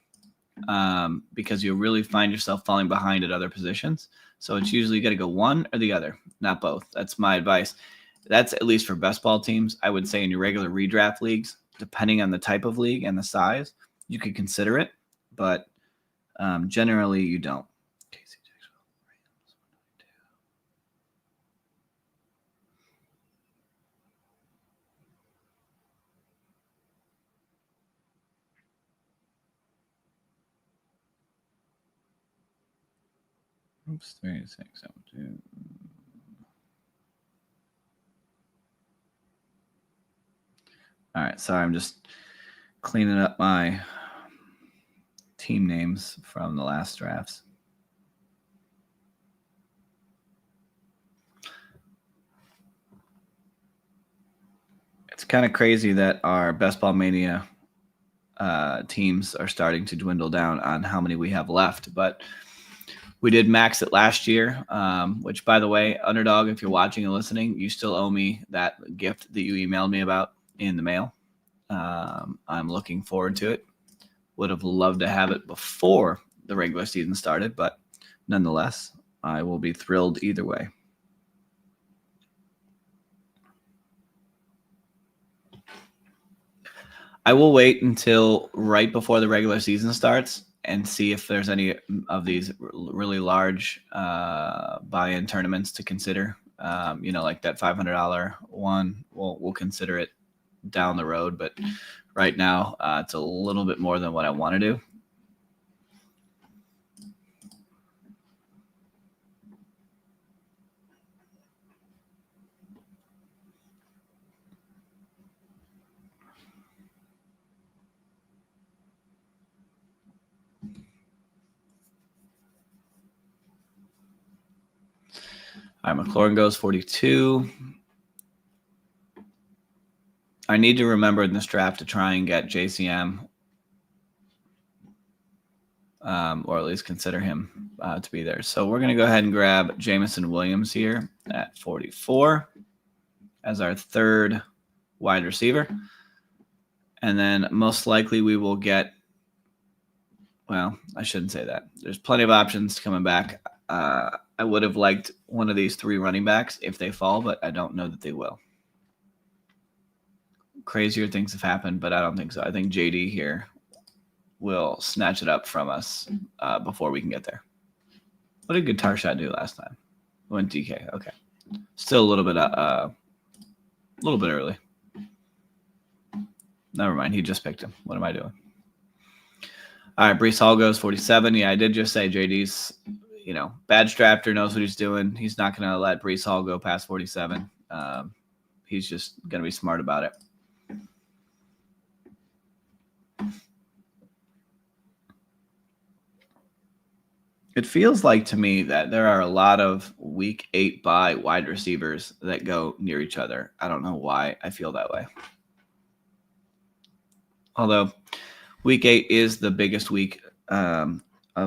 because you really find yourself falling behind at other positions. So it's usually got to go one or the other, not both. That's my advice. That's at least for best ball teams. I would say in your regular redraft leagues, depending on the type of league and the size, you could consider it, but generally you don't. Oops, 3, 6, 7, 2. All right, sorry, I'm just cleaning up my team names from the last drafts. It's kind of crazy that our Best Ball Mania teams are starting to dwindle down on how many we have left, but we did max it last year, which, by the way, Underdog, if you're watching and listening, you still owe me that gift that you emailed me about in the mail. I'm looking forward to it. Would have loved to have it before the regular season started, but nonetheless, I will be thrilled either way. I will wait until right before the regular season starts and see if there's any of these really large buy-in tournaments to consider. Like that $500 one. We'll consider it down the road, but right now it's a little bit more than what I want to do. All right, McLaurin goes 42. I need to remember in this draft to try and get JCM, or at least consider him to be there. So we're going to go ahead and grab Jamison Williams here at 44 as our third wide receiver. And then most likely we will get, well, I shouldn't say that. There's plenty of options coming back. I would have liked one of these 3 running backs if they fall, but I don't know that they will. Crazier things have happened, but I don't think so. I think JD here will snatch it up from us before we can get there. What did Guitar Shot do last time? Went DK. Okay, still a little bit early. Never mind. He just picked him. What am I doing? All right, Breece Hall goes 47. Yeah, I did just say JD's, badge drafter, knows what he's doing. He's not going to let Breece Hall go past 47. He's just going to be smart about it. It feels like to me that there are a lot of week 8 bye wide receivers that go near each other. I don't know why I feel that way. Although week 8 is the biggest week of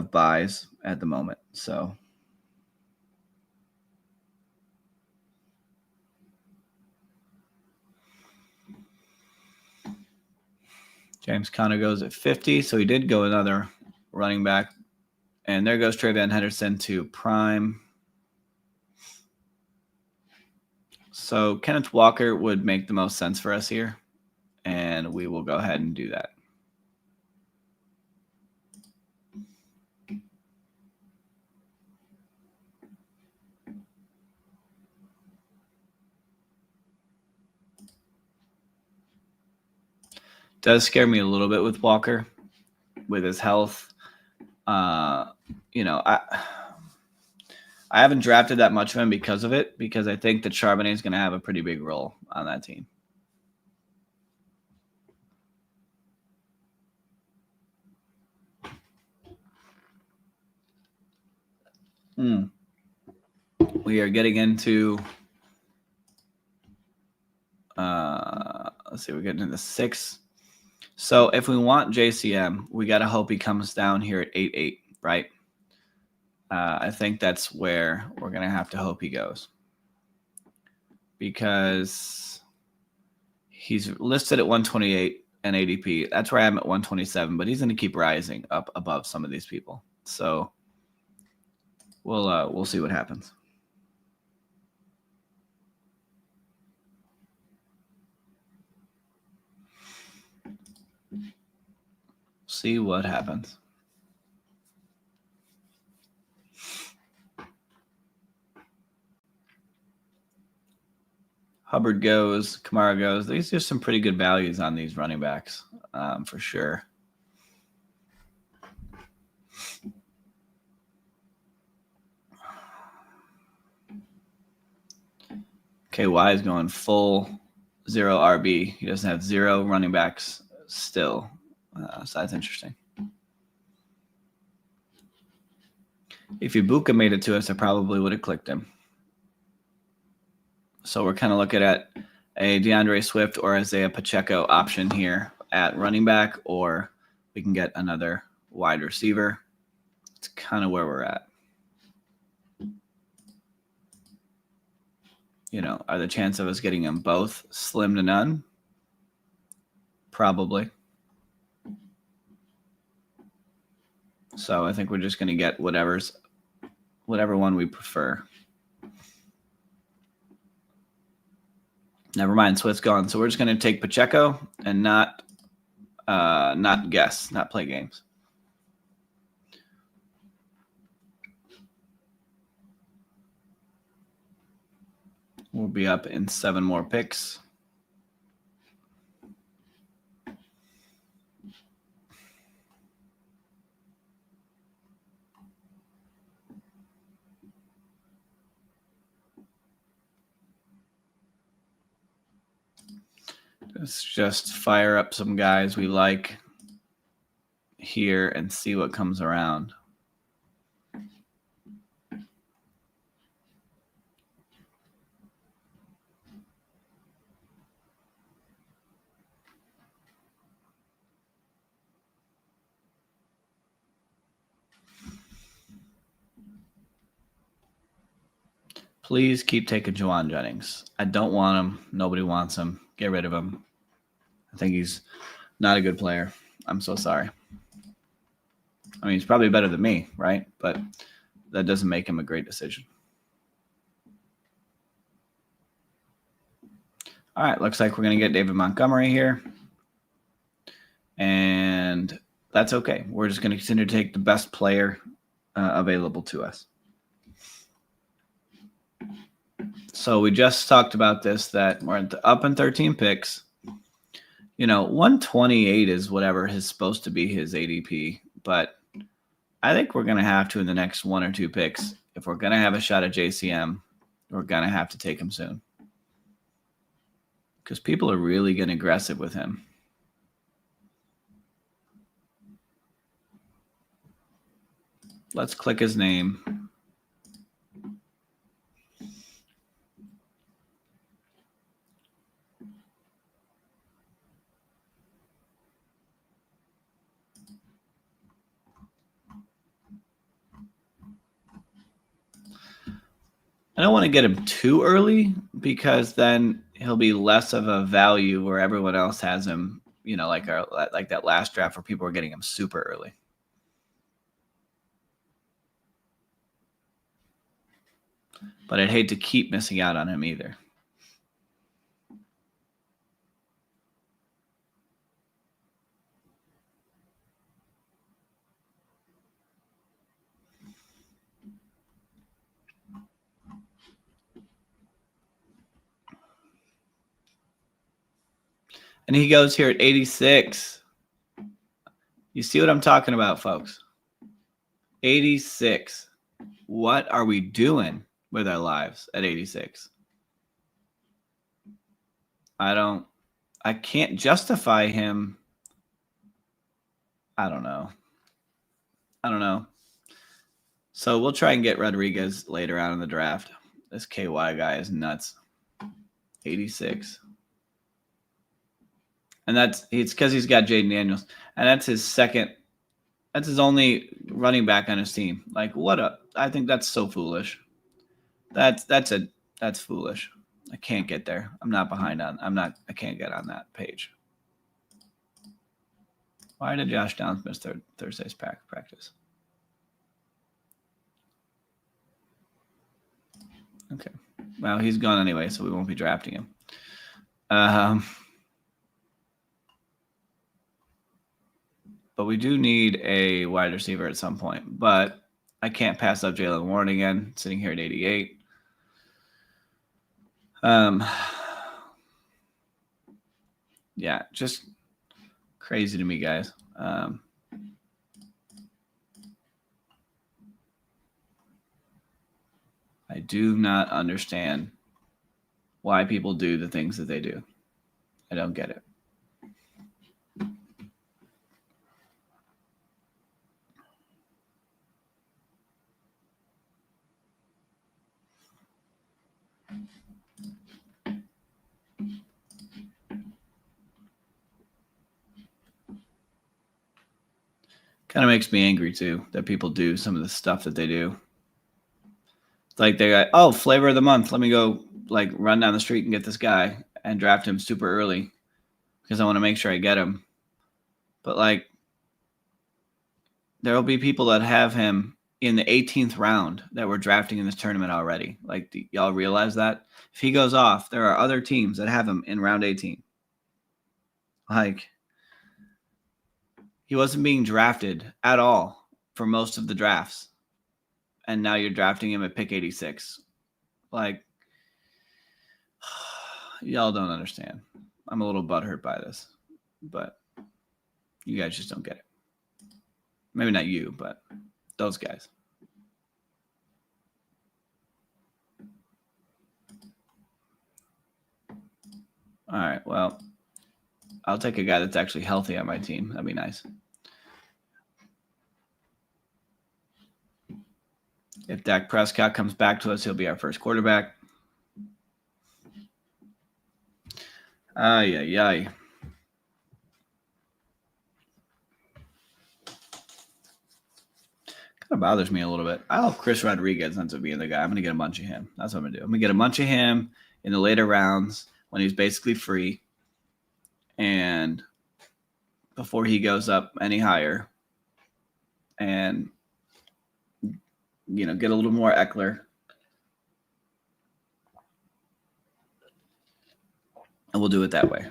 buys at the moment. So James Conner goes at 50. So he did go another running back. And there goes Trayvon Henderson to prime. So Kenneth Walker would make the most sense for us here. And we will go ahead and do that. Does scare me a little bit with Walker, with his health. You know, I haven't drafted that much of him because of it, because I think that Charbonnet is going to have a pretty big role on that team. We are getting into let's see, we're getting into 6. So if we want JCM, we got to hope he comes down here at 8-8, right? I think that's where we're going to have to hope he goes, because he's listed at 128 and ADP. That's where I am at 127, but he's going to keep rising up above some of these people. So we'll see what happens. See what happens. Hubbard goes, Kamara goes. These are some pretty good values on these running backs, for sure. KY is going full 0 RB. He doesn't have 0 running backs still. So that's interesting. If Ibuka made it to us, I probably would have clicked him. So we're kind of looking at a DeAndre Swift or Isaiah Pacheco option here at running back, or we can get another wide receiver. It's kind of where we're at. You know, are the chance of us getting them both slim to none? Probably. So I think we're just going to get whatever one we prefer. Never mind, Swift's gone. So we're just going to take Pacheco and not guess, not play games. We'll be up in 7 more picks. Let's just fire up some guys we like here and see what comes around. Please keep taking Juwan Jennings. I don't want him. Nobody wants him. Get rid of him. I think he's not a good player. I'm so sorry. I mean, he's probably better than me, right? But that doesn't make him a great decision. All right, looks like we're going to get David Montgomery here. And that's okay. We're just going to continue to take the best player available to us. So we just talked about this, that we're up in 13 picks. You know, 128 is whatever is supposed to be his ADP. But I think we're going to have to, in the next 1 or 2 picks, if we're going to have a shot at JCM, we're going to have to take him soon. Because people are really getting aggressive with him. Let's click his name. I don't want to get him too early because then he'll be less of a value where everyone else has him, you know, like that last draft where people were getting him super early. But I'd hate to keep missing out on him either. And he goes here at 86. You see what I'm talking about, folks? 86. What are we doing with our lives at 86? I can't justify him. I don't know. So we'll try and get Rodriguez later on in the draft. This KY guy is nuts. 86. And it's because he's got Jaden Daniels. And that's his only running back on his team. Like, I think that's so foolish. That's foolish. I can't get there. I can't get on that page. Why did Josh Downs miss Thursday's practice? Okay. Well, he's gone anyway, so we won't be drafting him. But we do need a wide receiver at some point. But I can't pass up Jalen Warren again, sitting here at 88. Yeah, just crazy to me, guys. I do not understand why people do the things that they do. I don't get it. Kind of makes me angry too that people do some of the stuff that they do. It's like they got, oh, flavor of the month. Let me go like run down the street and get this guy and draft him super early because I want to make sure I get him. But like, there will be people that have him in the 18th round that we're drafting in this tournament already. Like, do y'all realize that? If he goes off, there are other teams that have him in round 18. Like, he wasn't being drafted at all for most of the drafts. And now you're drafting him at pick 86. Like, y'all don't understand. I'm a little butthurt by this, but you guys just don't get it. Maybe not you, but those guys. All right, well, I'll take a guy that's actually healthy on my team. That'd be nice. If Dak Prescott comes back to us, he'll be our first quarterback. Ay. Kind of bothers me a little bit. I hope Chris Rodriguez ends up being the guy. I'm going to get a bunch of him. That's what I'm going to do. I'm going to get a bunch of him in the later rounds when he's basically free and before he goes up any higher and, you know, get a little more Eckler. And we'll do it that way.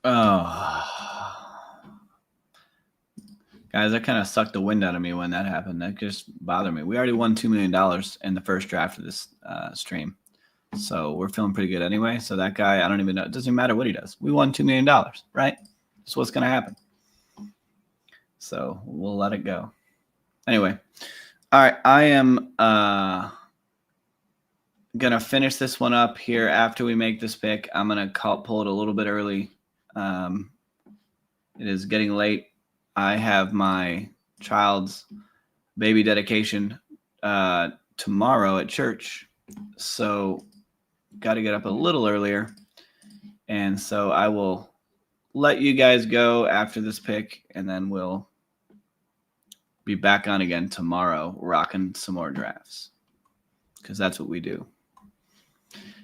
Oh, Guys, that kind of sucked the wind out of me when that happened. That just bothered me. We already won $2 million in the first draft of this stream. So we're feeling pretty good anyway. So that guy, I don't even know. It doesn't matter what he does. We won $2 million, right? That's what's going to happen. So we'll let it go. Anyway. All right. I am going to finish this one up here after we make this pick. I'm going to pull it a little bit early. It is getting late. I have my child's baby dedication tomorrow at church. So got to get up a little earlier. And so I will let you guys go after this pick, and then we'll be back on again tomorrow rocking some more drafts, because that's what we do.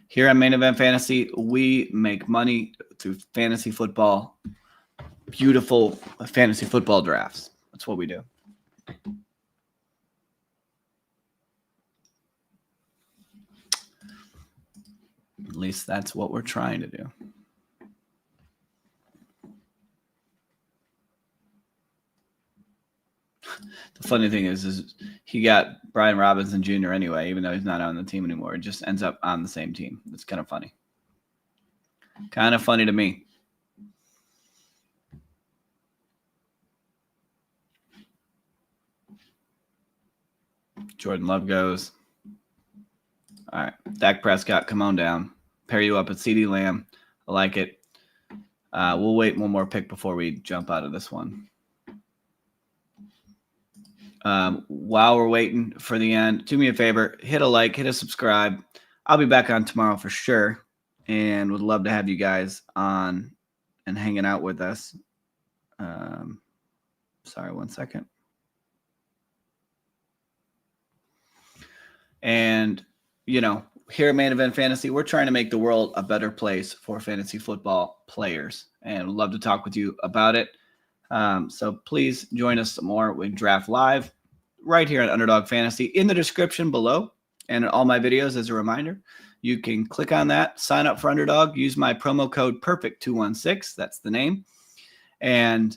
Here on Main Event Fantasy, we make money through fantasy football, beautiful fantasy football drafts. That's what we do. At least that's what we're trying to do. The funny thing is he got Brian Robinson Jr. anyway, even though he's not on the team anymore. It just ends up on the same team. It's kind of funny. Kind of funny to me. Jordan Love goes. All right. Dak Prescott, come on down. Pair you up with CeeDee Lamb. I like it. We'll wait one more pick before we jump out of this one. While we're waiting for the end, do me a favor, hit a like, hit a subscribe. I'll be back on tomorrow for sure, and would love to have you guys on and hanging out with us. Sorry, 1 second. And, you know, here at Main Event Fantasy, we're trying to make the world a better place for fantasy football players, and would love to talk with you about it. So please join us some more. We draft live right here on Underdog Fantasy in the description below, and in all my videos. As a reminder, you can click on that, sign up for Underdog, use my promo code PERFECT216. That's the name. And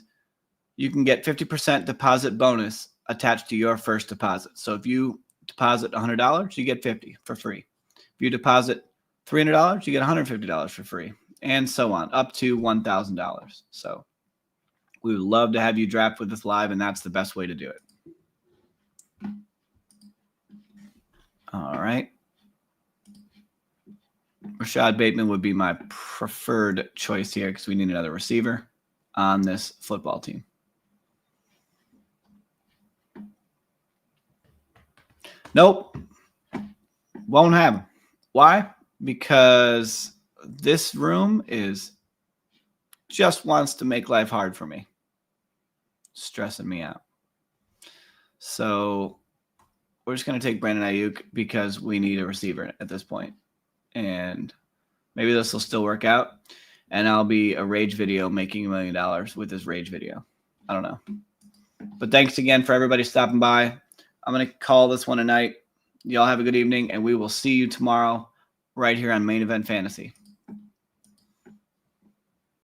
you can get 50% deposit bonus attached to your first deposit. So if you deposit $100, you get $50 for free. If you deposit $300, you get $150 for free, and so on, up to $1,000. So we would love to have you draft with us live, and that's the best way to do it. All right. Rashad Bateman would be my preferred choice here because we need another receiver on this football team. Nope. Won't have him. Why? Because this room just wants to make life hard for me. Stressing me out. So we're just going to take Brandon Ayuk because we need a receiver at this point. And maybe this will still work out. And I'll be a rage video making $1 million with this rage video. I don't know. But thanks again for everybody stopping by. I'm going to call this one a night. Y'all have a good evening, and we will see you tomorrow right here on Main Event Fantasy.